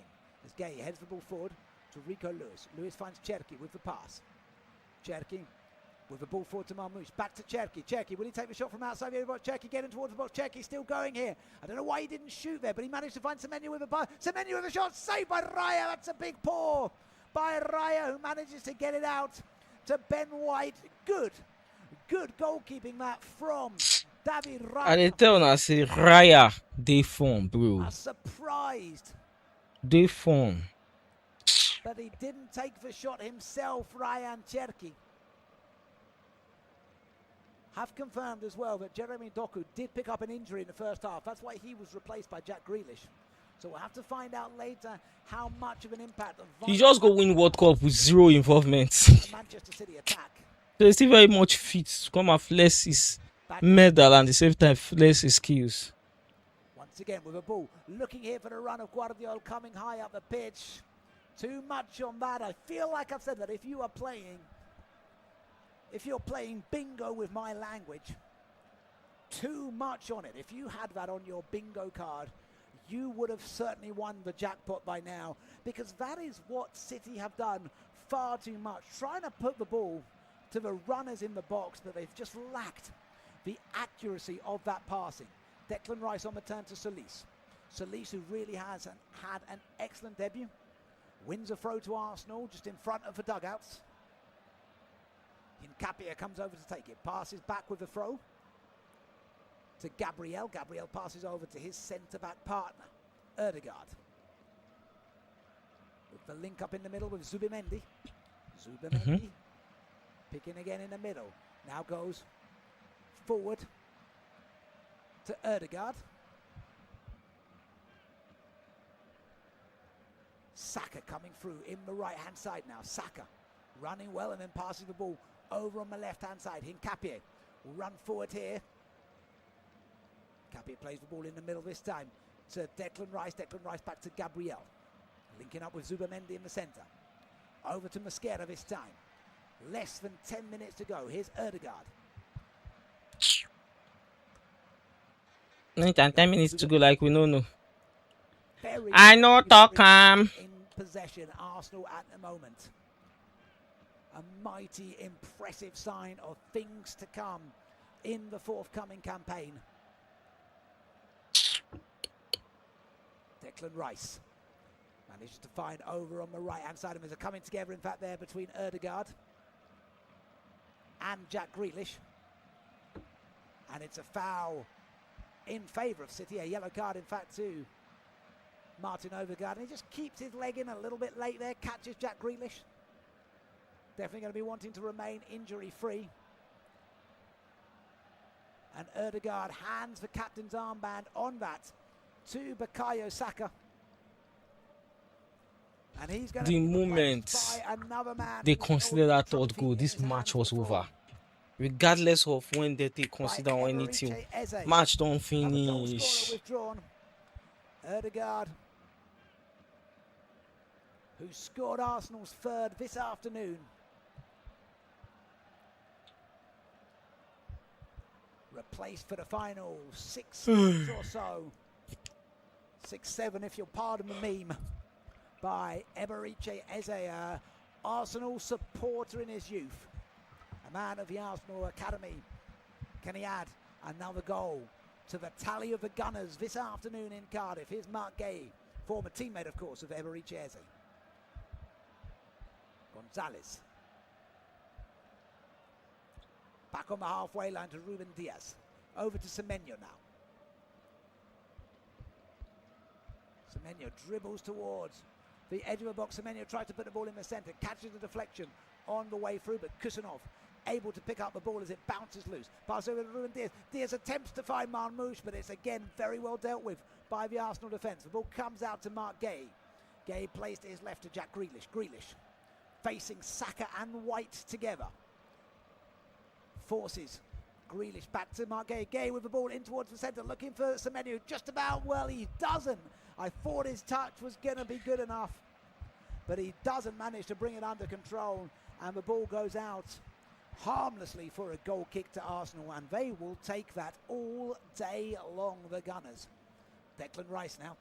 As Gay heads the ball forward to Rico Lewis. Lewis finds Cherki with the pass. Cherki with the ball forward to Marmoush. Back to Cherki. Cherki, will he take the shot from outside the box? Cherki getting towards the box. Cherki still going here. I don't know why he didn't shoot there, but he managed to find Semenyo with a pass. Semenyo with a shot. Saved by Raya. That's a big paw by Raya, who manages to get it out to Ben White. Good goalkeeping that from David Raya. And they tell us, say, Raya, they form, bro. Surprised. They form. But he didn't take the shot himself, Ryan Cherki. Have confirmed as well that Jeremy Doku did pick up an injury in the first half. That's why he was replaced by Jack Grealish. So we'll have to find out later how much of an impact. He just go win World Cup with zero involvement. Manchester City attack. So he's still very much fit to come and flex his medal and at the same time flex his skills. Once again with a ball. Looking here for the run of Guardiola coming high up the pitch. Too much on that. I feel like I've said that if you're playing bingo with my language, too much on it. If you had that on your bingo card, you would have certainly won the jackpot by now, because that is what City have done far too much, trying to put the ball to the runners in the box, but they've just lacked the accuracy of that passing. Declan Rice on the turn to Solis. Solis, who really has had an excellent debut, wins a throw to Arsenal just in front of the dugouts. Hincapié comes over to take it, passes back with the throw to Gabriel. Gabriel passes over to his centre-back partner, Ødegaard. With the link up in the middle with Zubimendi. Zubimendi Picking again in the middle. Now goes forward to Erdegaard. Saka coming through in the right-hand side now. Saka running well and then passing the ball over on the left-hand side. Hincapié will run forward here. Hincapié plays the ball in the middle this time to Declan Rice. Declan Rice back to Gabriel. Linking up with Zubamendi in the centre. Over to Mosquera this time. Less than 10 minutes to go. Here's Erdegaard. 10 minutes to go, like we know. Very I know talk in possession, Arsenal at the moment. A mighty impressive sign of things to come in the forthcoming campaign. Declan Rice manages to find over on the right hand side of him. There's a coming together in fact there between Erdegaard and Jack Grealish, and it's a foul in favour of City, a yellow card in fact to Martin Odegaard, and he just keeps his leg in a little bit late there, catches Jack Grealish. Definitely going to be wanting to remain injury free. And Erdegaard hands the captain's armband on that to Bukayo Saka. And he's going to The moment by another man they consider that third goal, this match was over. Regardless of when they consider anything, match don't finish. Erdegaard, who scored Arsenal's third this afternoon, replaced for the final 6 minutes or so, 6-7 if you'll pardon the meme, by Eberiche Eze, Arsenal supporter in his youth, a man of the Arsenal Academy. Can he add another goal to the tally of the Gunners this afternoon in Cardiff? Here's Mark Gay, former teammate of course of Eberiche Eze. Gonzalez back on the halfway line to Ruben Diaz. Over to Semenyo now. Semenyo dribbles towards the edge of the box. Semenyo tries to put the ball in the centre, catches the deflection on the way through, but Kusanov able to pick up the ball as it bounces loose. Pass over to Ruben Diaz. Diaz attempts to find Marmoush, but it's again very well dealt with by the Arsenal defence. The ball comes out to Mark Gay. Gay plays to his left to Jack Grealish. Grealish facing Saka and White together. Forces Grealish back to Mark Gay. Gay with the ball in towards the centre, looking for Semenyo. Just about, well, he doesn't. I thought his touch was going to be good enough, but he doesn't manage to bring it under control, and the ball goes out harmlessly for a goal kick to Arsenal, and they will take that all day long, the Gunners. Declan Rice now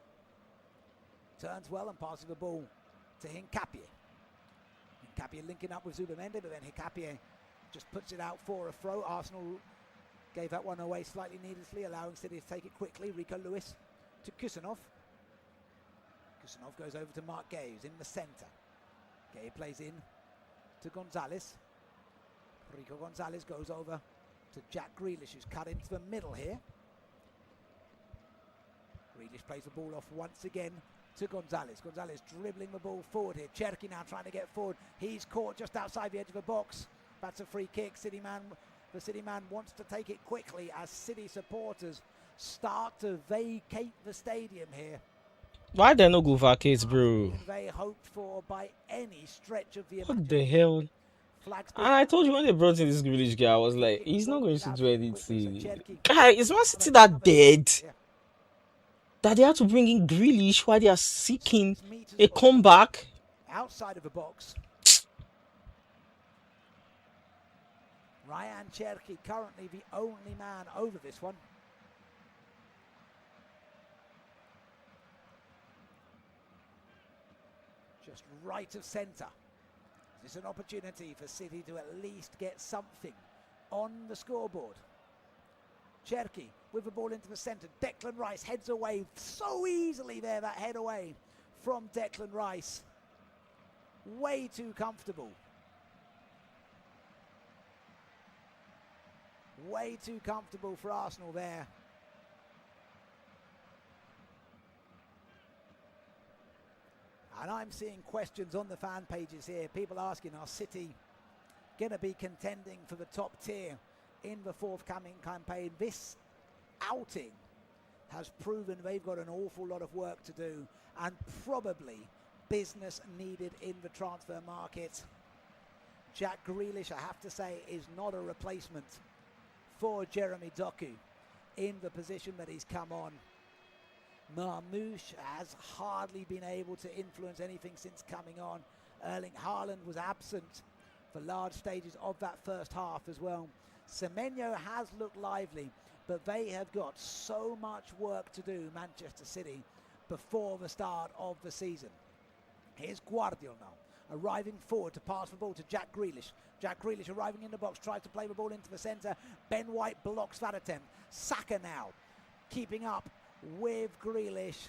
turns well and passes the ball to Hincapié. Hincapié linking up with Zubamendi, but then Hincapié just puts it out for a throw. Arsenal gave that one away slightly needlessly, allowing City to take it quickly. Rico Lewis to Kusanov. Kusanov goes over to Mark Gay, who's in the centre. Gay plays in to Gonzalez. Rico Gonzalez goes over to Jack Grealish, who's cut into the middle here. Grealish plays the ball off once again to Gonzalez. Gonzalez dribbling the ball forward here. Cherki now trying to get forward. He's caught just outside the edge of the box. That's a free kick. The City man wants to take it quickly as City supporters start to vacate the stadium here. Why they no go vacate, bro? They hoped for by any stretch of the What the hell? And I told you when they brought in this Grealish guy, I was like, he's not going to do anything. Guy, is Man City that dead? That they have to bring in Grealish while they are seeking a comeback? Outside of the box. Ryan Cherki currently the only man over this one. Just right of centre. Is this an opportunity for City to at least get something on the scoreboard? Cherki with the ball into the centre. Declan Rice heads away so easily there, that head away from Declan Rice. Way too comfortable. Way too comfortable for Arsenal there. And I'm seeing questions on the fan pages here. People asking, are City going to be contending for the top tier in the forthcoming campaign. This outing has proven they've got an awful lot of work to do, and probably business needed in the transfer market. Jack Grealish, I have to say, is not a replacement for Jeremy Doku in the position that he's come on. Marmouche has hardly been able to influence anything since coming on. Erling Haaland was absent for large stages of that first half as well. Semenyo has looked lively, but they have got so much work to do, Manchester City, before the start of the season. Here's Guardiola now, arriving forward to pass the ball to Jack Grealish. Jack Grealish arriving in the box, tries to play the ball into the centre. Ben White blocks that attempt. Saka now keeping up with Grealish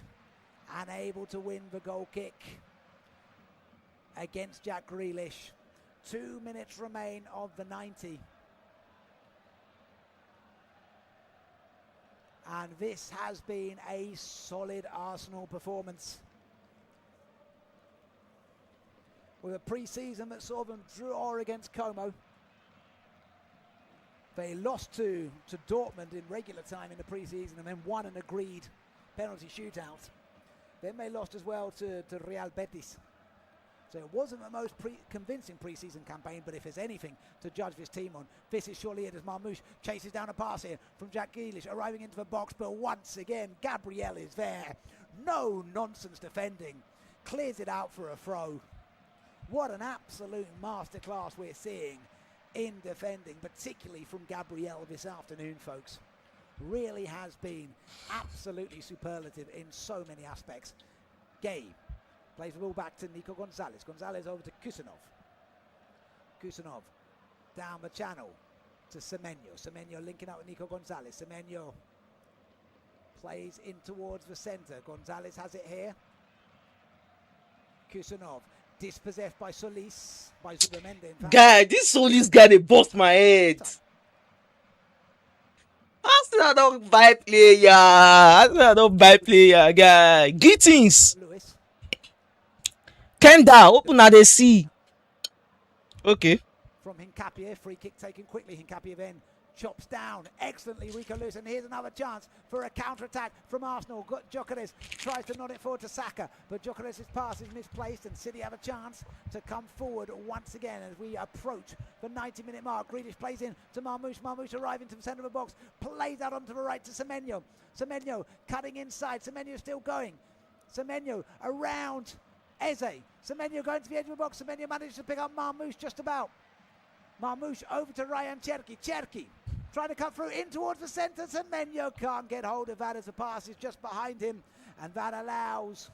and able to win the goal kick against Jack Grealish. 2 minutes remain of the 90. And this has been a solid Arsenal performance. With a pre-season that saw them draw against Como. They lost to Dortmund in regular time in the pre-season and then won an agreed penalty shootout. Then they lost as well to Real Betis. So it wasn't the most convincing pre-season campaign, but if there's anything to judge this team on, this is surely it, as Marmouche chases down a pass here from Jack Grealish, arriving into the box, but once again, Gabriel is there. No nonsense defending. Clears it out for a throw. What an absolute masterclass we're seeing in defending, particularly from Gabriel this afternoon, folks. Really has been absolutely superlative in so many aspects. Gay plays the ball back to Nico Gonzalez. Gonzalez over to Kusanov. Kusanov down the channel to Semenyo. Semenyo linking up with Nico Gonzalez. Semenyo plays in towards the centre. Gonzalez has it here. Kusanov dispossessed by Solis, by Zubimende in fact. Guy, this Solis guy, they bust my head. Arsenal don't buy player. Arsenal don't buy player, guy. Greetings. Lewis. Kenda, open at the sea. Okay. From Hincapie, free kick taken quickly. Hincapie then chops down excellently Rico Lewis, and here's another chance for a counter-attack from Arsenal. Gyökeres tries to nod it forward to Saka, but Gyökeres' pass is misplaced and City have a chance to come forward once again as we approach the 90-minute mark. Grealish plays in to Marmouche. Marmouche arriving to the centre of the box, plays out onto the right to Semenyo. Semenyo cutting inside. Semenyo still going. Semenyo around Eze. Semenyo going to the edge of the box. Semenyo manages to pick up Marmouche just about. Marmouche over to Ryan Cherki. Cherki trying to cut through in towards the centre. Semenyo can't get hold of that as the pass is just behind him. And that allows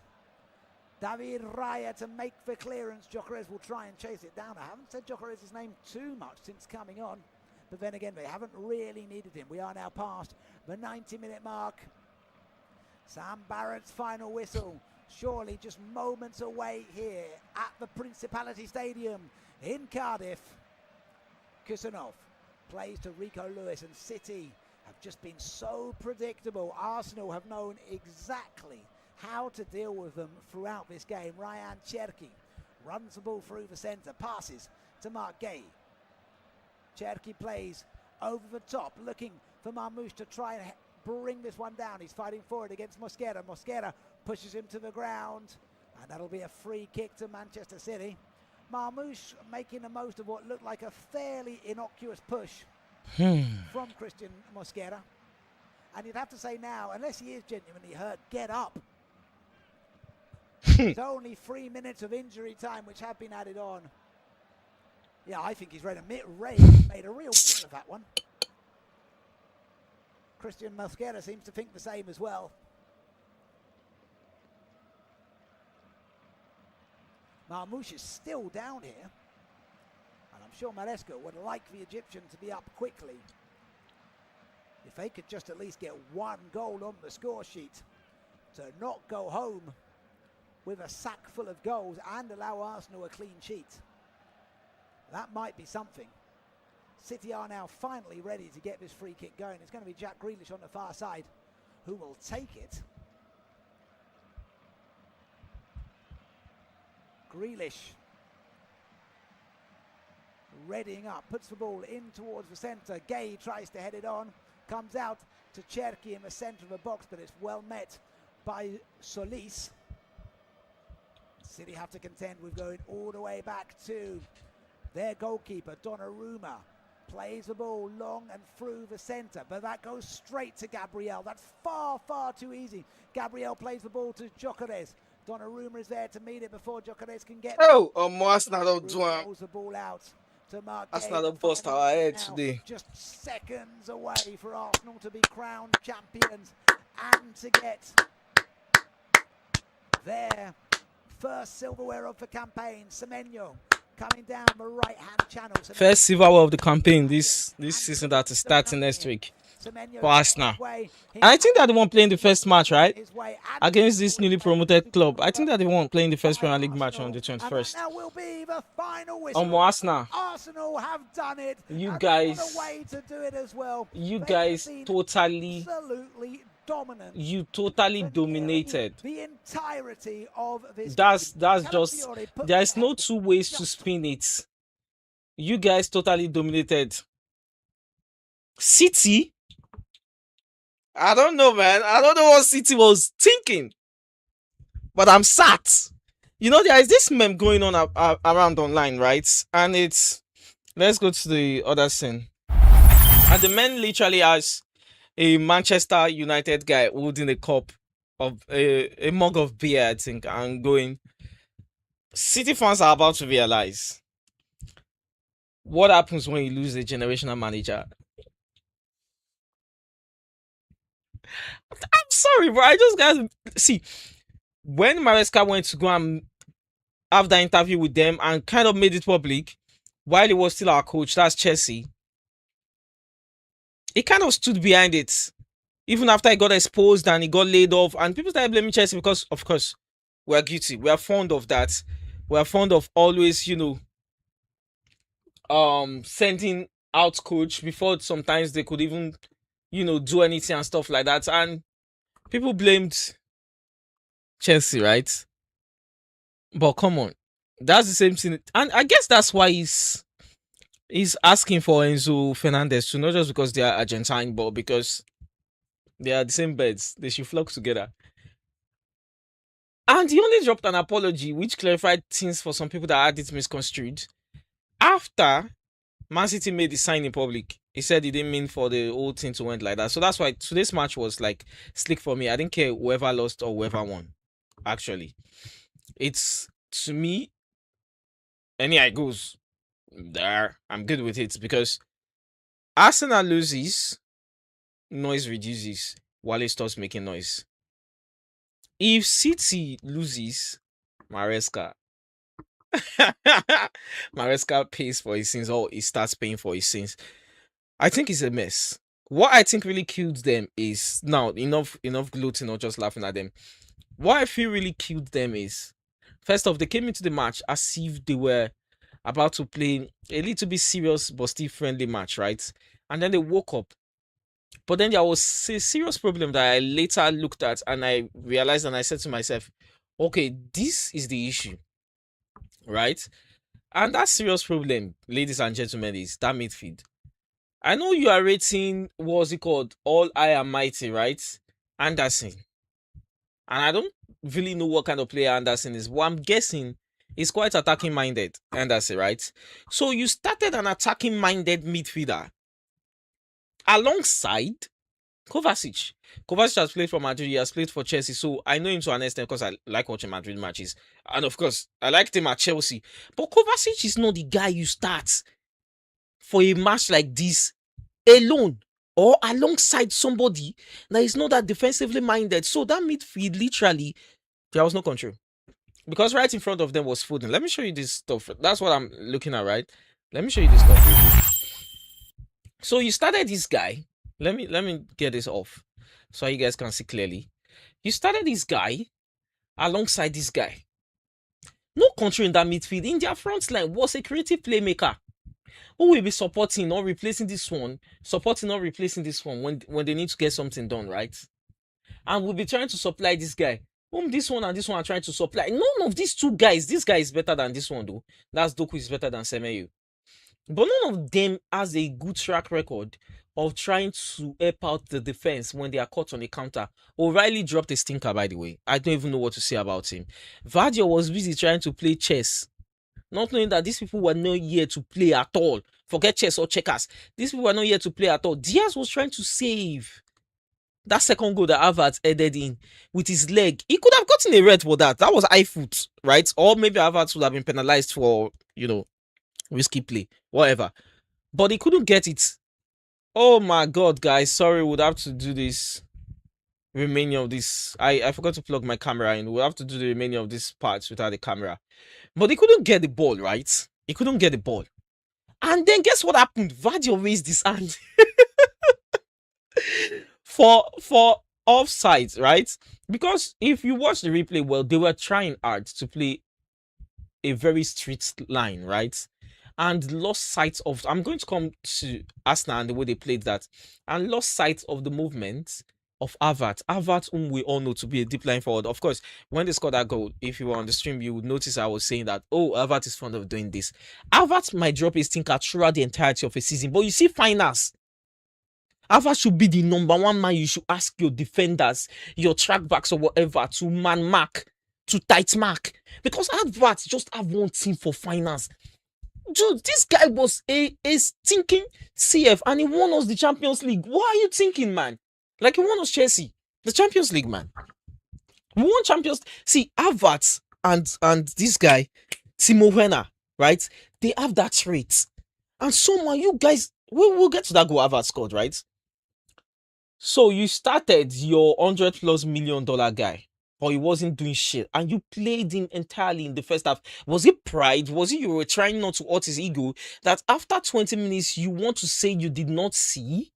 David Raya to make the clearance. Gyökeres will try and chase it down. I haven't said Gyökeres' name too much since coming on. But then again, they haven't really needed him. We are now past the 90-minute mark. Sam Barrett's final whistle. Surely just moments away here at the Principality Stadium in Cardiff. Kusanov plays to Rico Lewis, and City have just been so predictable. Arsenal have known exactly how to deal with them throughout this game. Ryan Cherki runs the ball through the centre, passes to Mark Gay. Cherki plays over the top, looking for Marmouche to try and bring this one down. He's fighting forward against Mosquera. Mosquera pushes him to the ground, and that'll be a free kick to Manchester City. Marmouche making the most of what looked like a fairly innocuous push from Christian Mosquera. And you'd have to say now, unless he is genuinely hurt, get up. It's only 3 minutes of injury time which have been added on. Yeah, I think he's made a real meal of that one. Christian Mosquera seems to think the same as well. Marmouche is still down here, and I'm sure Maresca would like the Egyptian to be up quickly. If they could just at least get one goal on the score sheet to not go home with a sack full of goals and allow Arsenal a clean sheet, that might be something. City are now finally ready to get this free kick going. It's going to be Jack Grealish on the far side who will take it. Grealish readying up, puts the ball in towards the centre. Gay tries to head it on, comes out to Cherki in the centre of the box, but it's well met by Solis. City have to contend with going all the way back to their goalkeeper, Donnarumma. Plays the ball long and through the centre, but that goes straight to Gabriel. That's far, far too easy. Gabriel plays the ball to Gyökeres. Donnarumma is there to meet it before Gyökeres can get Oh, Arsenal don't do Donnarumma rolls the ball out to Mark Gay. Arsenal don't bust our head today. Just seconds away for Arsenal to be crowned champions and to get their first silverware of the campaign. Semenyo coming down the right-hand channel. First silverware of the campaign this season that is starting next week for Arsenal. And I think that they won't play in the first match, right? Against this newly promoted club. I think that they won't play in the first Premier League match on the 21st. That will be the final whistle. Arsenal. Arsenal have done it. You guys, what a way to do it as well. You guys totally absolutely dominant. You totally dominated the entirety of this. That's just, there's no two ways to spin it. You guys totally dominated. City, I don't know, man. I don't know what City was thinking, but I'm sat. You know, there is this meme going on around online, right? And it's, let's go to the other scene. And the man literally has a Manchester United guy holding a cup of a mug of beer, I think, and going, City fans are about to realize what happens when you lose a generational manager. I'm sorry, bro. I just got see, when Maresca went to go and have that interview with them and kind of made it public while he was still our coach, that's Chelsea, he kind of stood behind it. Even after he got exposed and he got laid off, and people started blaming Chelsea because, of course, we're guilty. We are fond of that. We are fond of always, sending out coach before sometimes they could even, do anything and stuff like that. And people blamed Chelsea, right? But come on, that's the same thing. And I guess that's why he's asking for Enzo Fernandez too, not just because they are Argentine, but because they are the same birds. They should flock together. And he only dropped an apology, which clarified things for some people that had it misconstrued. After Man City made the sign in public, he said he didn't mean for the whole thing to end like that. So that's why today's match was like slick for me. I didn't care whoever lost or whoever won. Actually, it's, to me, any eye goes there. I'm good with it because Arsenal loses, noise reduces while it starts making noise. If City loses, Maresca pays for his sins, or he starts paying for his sins. I think it's a mess. What I think really killed them is, now enough gloating or just laughing at them. What I feel really killed them is, first off, they came into the match as if they were about to play a little bit serious but still friendly match, right? And then they woke up. But then there was a serious problem that I later looked at and I realized, and I said to myself, okay, this is the issue, right? And that serious problem, ladies and gentlemen, is that midfield. I know you are rating, what's it called, All High and Mighty, right? Anderson. And I don't really know what kind of player Anderson is, but I'm guessing he's quite attacking minded, Anderson, right? So you started an attacking minded midfielder alongside Kovacic. Kovacic has played for Madrid, he has played for Chelsea, so I know him to an extent because I like watching Madrid matches. And of course, I liked him at Chelsea. But Kovacic is not the guy you start for a match like this alone or alongside somebody that is not that defensively minded. So that midfield, literally, there was no control. Because right in front of them was Foden. Let me show you this stuff. That's what I'm looking at, right? Let me show you this stuff. So you started this guy. Let me get this off so you guys can see clearly. You started this guy alongside this guy. No control in that midfield. In their front line was a creative playmaker who will be supporting or replacing this one, when they need to get something done, right? And we'll be trying to supply this guy. This one and this one are trying to supply. None of these two guys. This guy is better than this one, though. That's Doku is better than Semenyo. But none of them has a good track record of trying to help out the defense when they are caught on a counter. O'Reilly dropped a stinker, by the way. I don't even know what to say about him. Vardio was busy trying to play chess, not knowing that these people were not here to play at all. Forget chess or checkers. These people were not here to play at all. Diaz was trying to save that second goal that Havertz headed in with his leg. He could have gotten a red for that. That was high foot, right? Or maybe Havertz would have been penalized for, risky play, whatever. But he couldn't get it. Oh my god, guys. Sorry, we'd have to do this remaining of this. I forgot to plug my camera in. We'll have to do the remaining of this part without the camera. But he couldn't get the ball, right? He couldn't get the ball. And then guess what happened? Vardio raised his hand for offside, right? Because if you watch the replay, well, they were trying hard to play a very straight line, right? And lost sight of. I'm going to come to Arsenal and the way they played that, and lost sight of the movement of Havertz. Havertz, whom we all know to be a deep line forward. Of course, when they scored that goal, if you were on the stream, you would notice I was saying that, oh, Havertz is fond of doing this. Havertz might drop his stinker throughout the entirety of a season, but you see finals. Havertz should be the number one man. You should ask your defenders, your track backs or whatever to man mark, to tight mark. Because Havertz just have one team for finals. Dude, this guy was a stinking CF and he won us the Champions League. What are you thinking, man? Like he won us Chelsea, the Champions League, man. We won Champions. See, Havertz and this guy, Timo Werner, right? They have that trait. And somehow you guys, we'll get to that goal Havertz scored, right? So you started your $100+ million guy, but he wasn't doing shit, and you played him entirely in the first half. Was it pride? Was it you were trying not to hurt his ego? That after 20 minutes, you want to say you did not see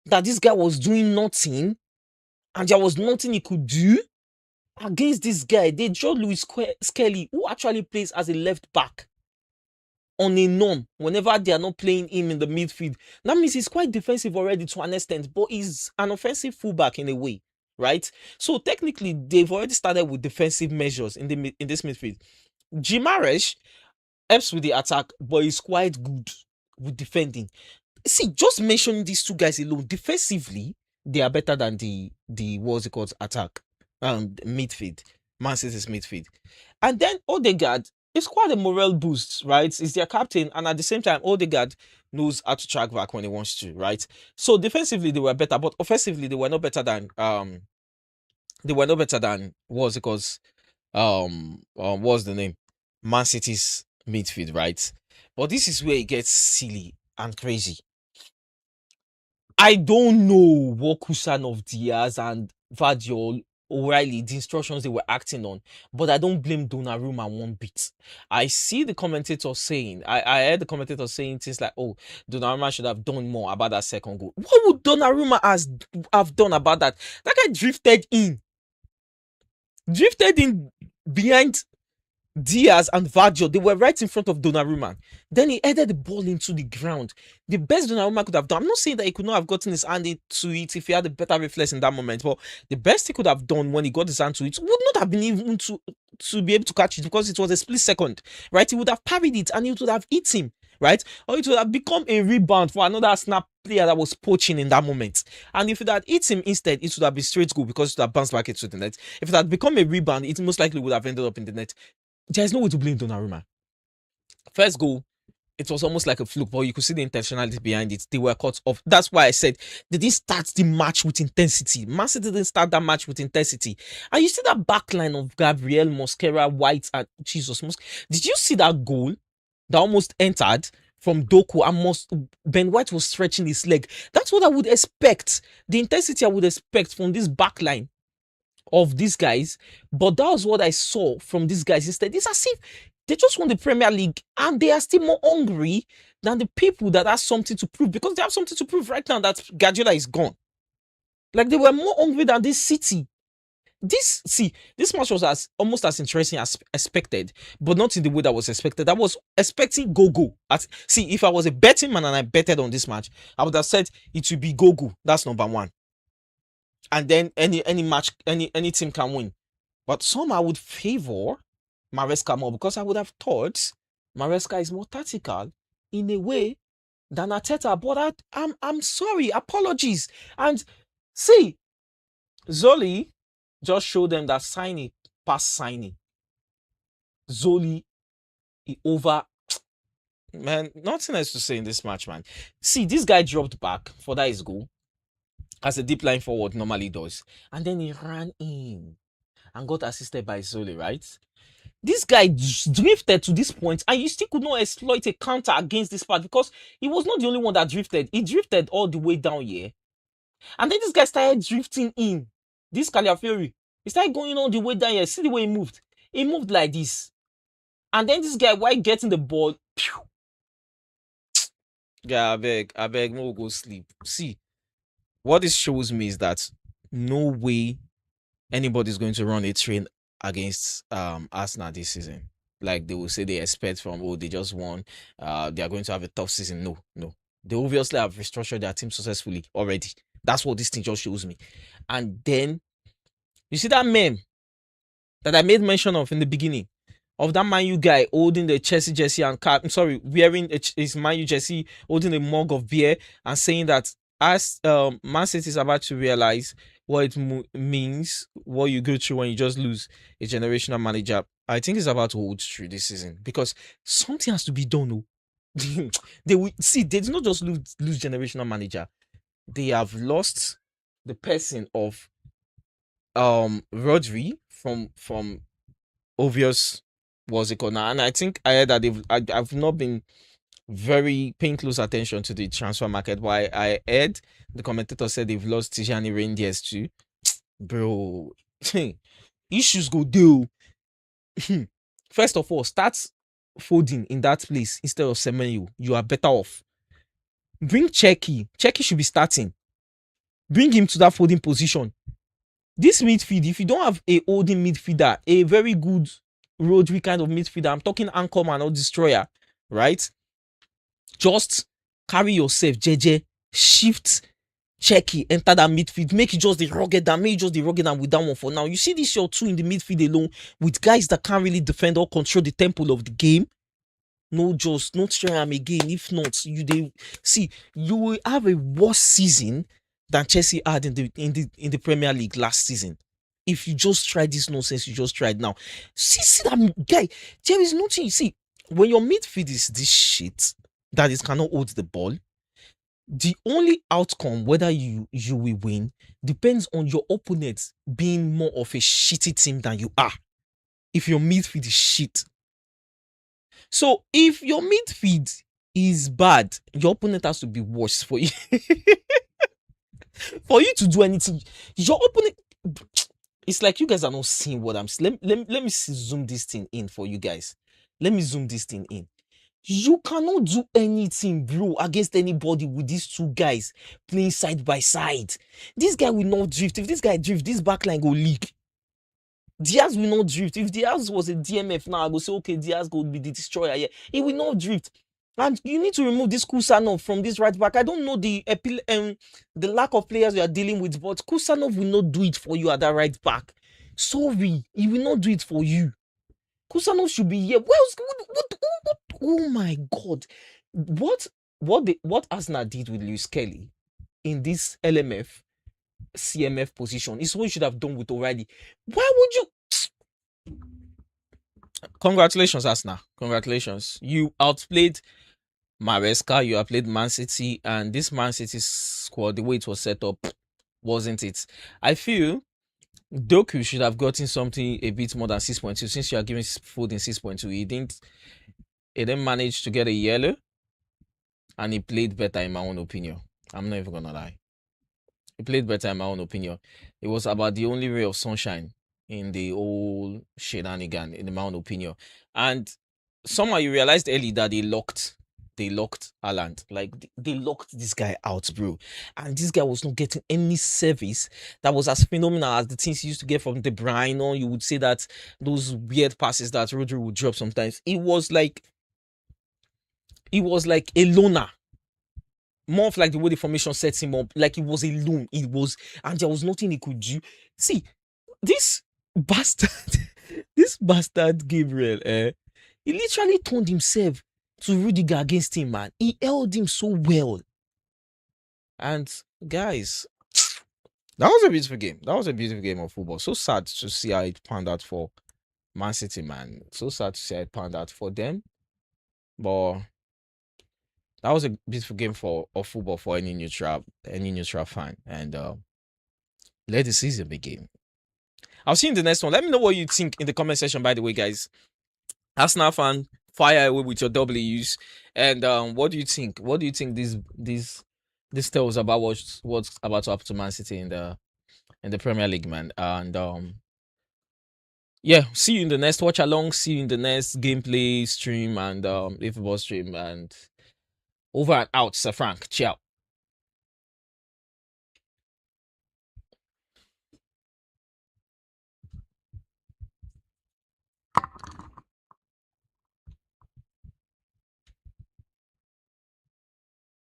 that this guy was doing nothing, and there was nothing he could do against this guy? They drew Louis Skelly, who actually plays as a left back on a norm whenever they are not playing him in the midfield. That means he's quite defensive already to an extent, but he's an offensive fullback in a way, right? So technically, they've already started with defensive measures in this midfield. Gimaresh helps with the attack, but he's quite good with defending. See, just mentioning these two guys alone, defensively, they are better than the what's it called attack, midfield, Man City's midfield. And then Odegaard, it's quite a morale boost, right? He's their captain, and at the same time, Odegaard knows how to track back when he wants to, right? So defensively they were better, but offensively they were not better than what's it called? What's the name? Man City's midfield, right? But this is where it gets silly and crazy. I don't know what Kusanov, Diaz, and Vardio, O'Reilly, the instructions they were acting on, but I don't blame Donnarumma one bit. I see the commentator saying, I heard the commentator saying things like, oh, Donnarumma should have done more about that second goal. What would Donnarumma have done about that? That guy drifted in behind Diaz and Vardio. They were right in front of Donnarumma. Then he headed the ball into the ground. The best Donnarumma could have done. I'm not saying that he could not have gotten his hand into it if he had a better reflex in that moment, but the best he could have done when he got his hand to it would not have been even to be able to catch it, because it was a split second, right? He would have parried it and it would have hit him, right? Or it would have become a rebound for another snap player that was poaching in that moment. And if it had hit him instead, it would have been straight goal because it would have bounced back into the net. If it had become a rebound, it most likely would have ended up in the net. There's no way to blame Donnarumma. First goal, it was almost like a fluke, but you could see the intentionality behind it. They were caught off. That's why I said they didn't start the match with intensity. Man City didn't start that match with intensity. And you see that back line of Gabriel, Mosquera, White, and Jesus. Did you see that goal that almost entered from Doku? And Ben White was stretching his leg. That's what I would expect. The intensity I would expect from this back line of these guys, but that was what I saw from these guys instead. It's as if they just won the Premier League and they are still more hungry than the people that have something to prove, because they have something to prove right now that Guardiola is gone. Like, they were more hungry than this City. This match was almost as interesting as expected, but not in the way that was expected. I was expecting go. See, if I was a betting man and I betted on this match, I would have said it would be go. That's number one. And then any match, any team can win. But some I would favor Maresca more, because I would have thought Maresca is more tactical in a way than Arteta. But I'm sorry, apologies. And see, Zoli just showed them that signing, past signing. Zoli over. Man, nothing else to say in this match, man. See, this guy dropped back for that his goal, as a deep line forward normally does. And then he ran in and got assisted by Zoli, right? This guy drifted to this point, and you still could not exploit a counter against this part because he was not the only one that drifted. He drifted all the way down here. And then this guy started drifting in. This Caliafiori. He started going all the way down here. See the way he moved. He moved like this. And then this guy, while getting the ball, pew. Yeah, I beg, no go sleep. See, what this shows me is that no way anybody's going to run a train against Arsenal this season. Like they will say they expect from, oh, they just won, they are going to have a tough season. No, no. They obviously have restructured their team successfully already. That's what this thing just shows me. And then you see that meme that I made mention of in the beginning of that Man U guy holding the Chelsea jersey and wearing his Man U jersey, holding a mug of beer and saying that as Man City is about to realize what it means, what you go through when you just lose a generational manager. I think it's about to hold true this season because something has to be done. Oh. They will see. They did not just lose generational manager. They have lost the person of Rodri from obvious was it called now, and I think I heard that I've not been very paying close attention to the transfer market, but I heard the commentator said they've lost Tijani Reindeers too. Bro, issues go do. First of all, start Foden in that place instead of Semenyo. You are better off. Bring Checky. Checky should be starting. Bring him to that Foden position. This midfield, if you don't have a holding midfielder, a very good Rodri kind of midfielder, I'm talking anchorman or destroyer, right? Just carry yourself, JJ, shift, Checky, enter that midfield, make it just the rugged and with that one for now. You see this your two in the midfield alone with guys that can't really defend or control the tempo of the game. No, just not try them again. If not, you will have a worse season than Chelsea had in the Premier League last season. If you just try this nonsense, you just tried now. See that guy. There is nothing. You see, when your midfield is this shit that it cannot hold the ball, the only outcome whether you will win depends on your opponent being more of a shitty team than you are. If your midfield is shit. So if your midfield is bad, your opponent has to be worse for you. For you to do anything, your opponent. It's like you guys are not seeing what I'm saying. Let me zoom this thing in for you guys. Let me zoom this thing in. You cannot do anything, bro, against anybody with these two guys playing side by side. This guy will not drift. If this guy drift, this backline will leak. Diaz will not drift. If Diaz was a DMF now, I go say, okay, Diaz will be the destroyer here. He will not drift. And you need to remove this Kusanov from this right back. I don't know the lack of players you are dealing with, but Kusanov will not do it for you at that right back. Sorry, he will not do it for you. Kusanov should be here. What? Oh my God! What Arsenal did with Lewis Kelly in this LMF, CMF position is what you should have done with O'Reilly. Why would you? Congratulations, Arsenal. Congratulations. You outplayed Maresca, you outplayed Man City, and this Man City squad, the way it was set up, wasn't it? I feel Doku should have gotten something a bit more than 6.2 since you are giving Foden 6.2. He didn't manage to get a yellow, and he played better in my own opinion. I'm not even gonna lie. He played better in my own opinion. It was about the only ray of sunshine in the whole shenanigan, in my own opinion. And somehow you realized early that they locked Haaland. Like, they locked this guy out, bro. And this guy was not getting any service that was as phenomenal as the things he used to get from De Bruyne, or you would say that those weird passes that Rodri would drop sometimes. It was like a loner. More of like the way the formation sets him up. Like, it was a loan. And there was nothing he could do. See, this bastard Gabriel, he literally turned himself to Rudiger against him, man. He held him so well. And guys, that was a beautiful game. That was a beautiful game of football. So sad to see how it panned out for Man City, man. So sad to see how it panned out for them. But that was a beautiful game of football for any neutral fan. And let the season begin. I'll see you in the next one. Let me know what you think in the comment section, by the way, guys. Arsenal fan, fire away with your W's. And what do you think? What do you think this tells about what's about to happen to Man City in the Premier League, man? And yeah, see you in the next watch along. See you in the next gameplay stream and football stream. And over and out, Sir Frank. Ciao.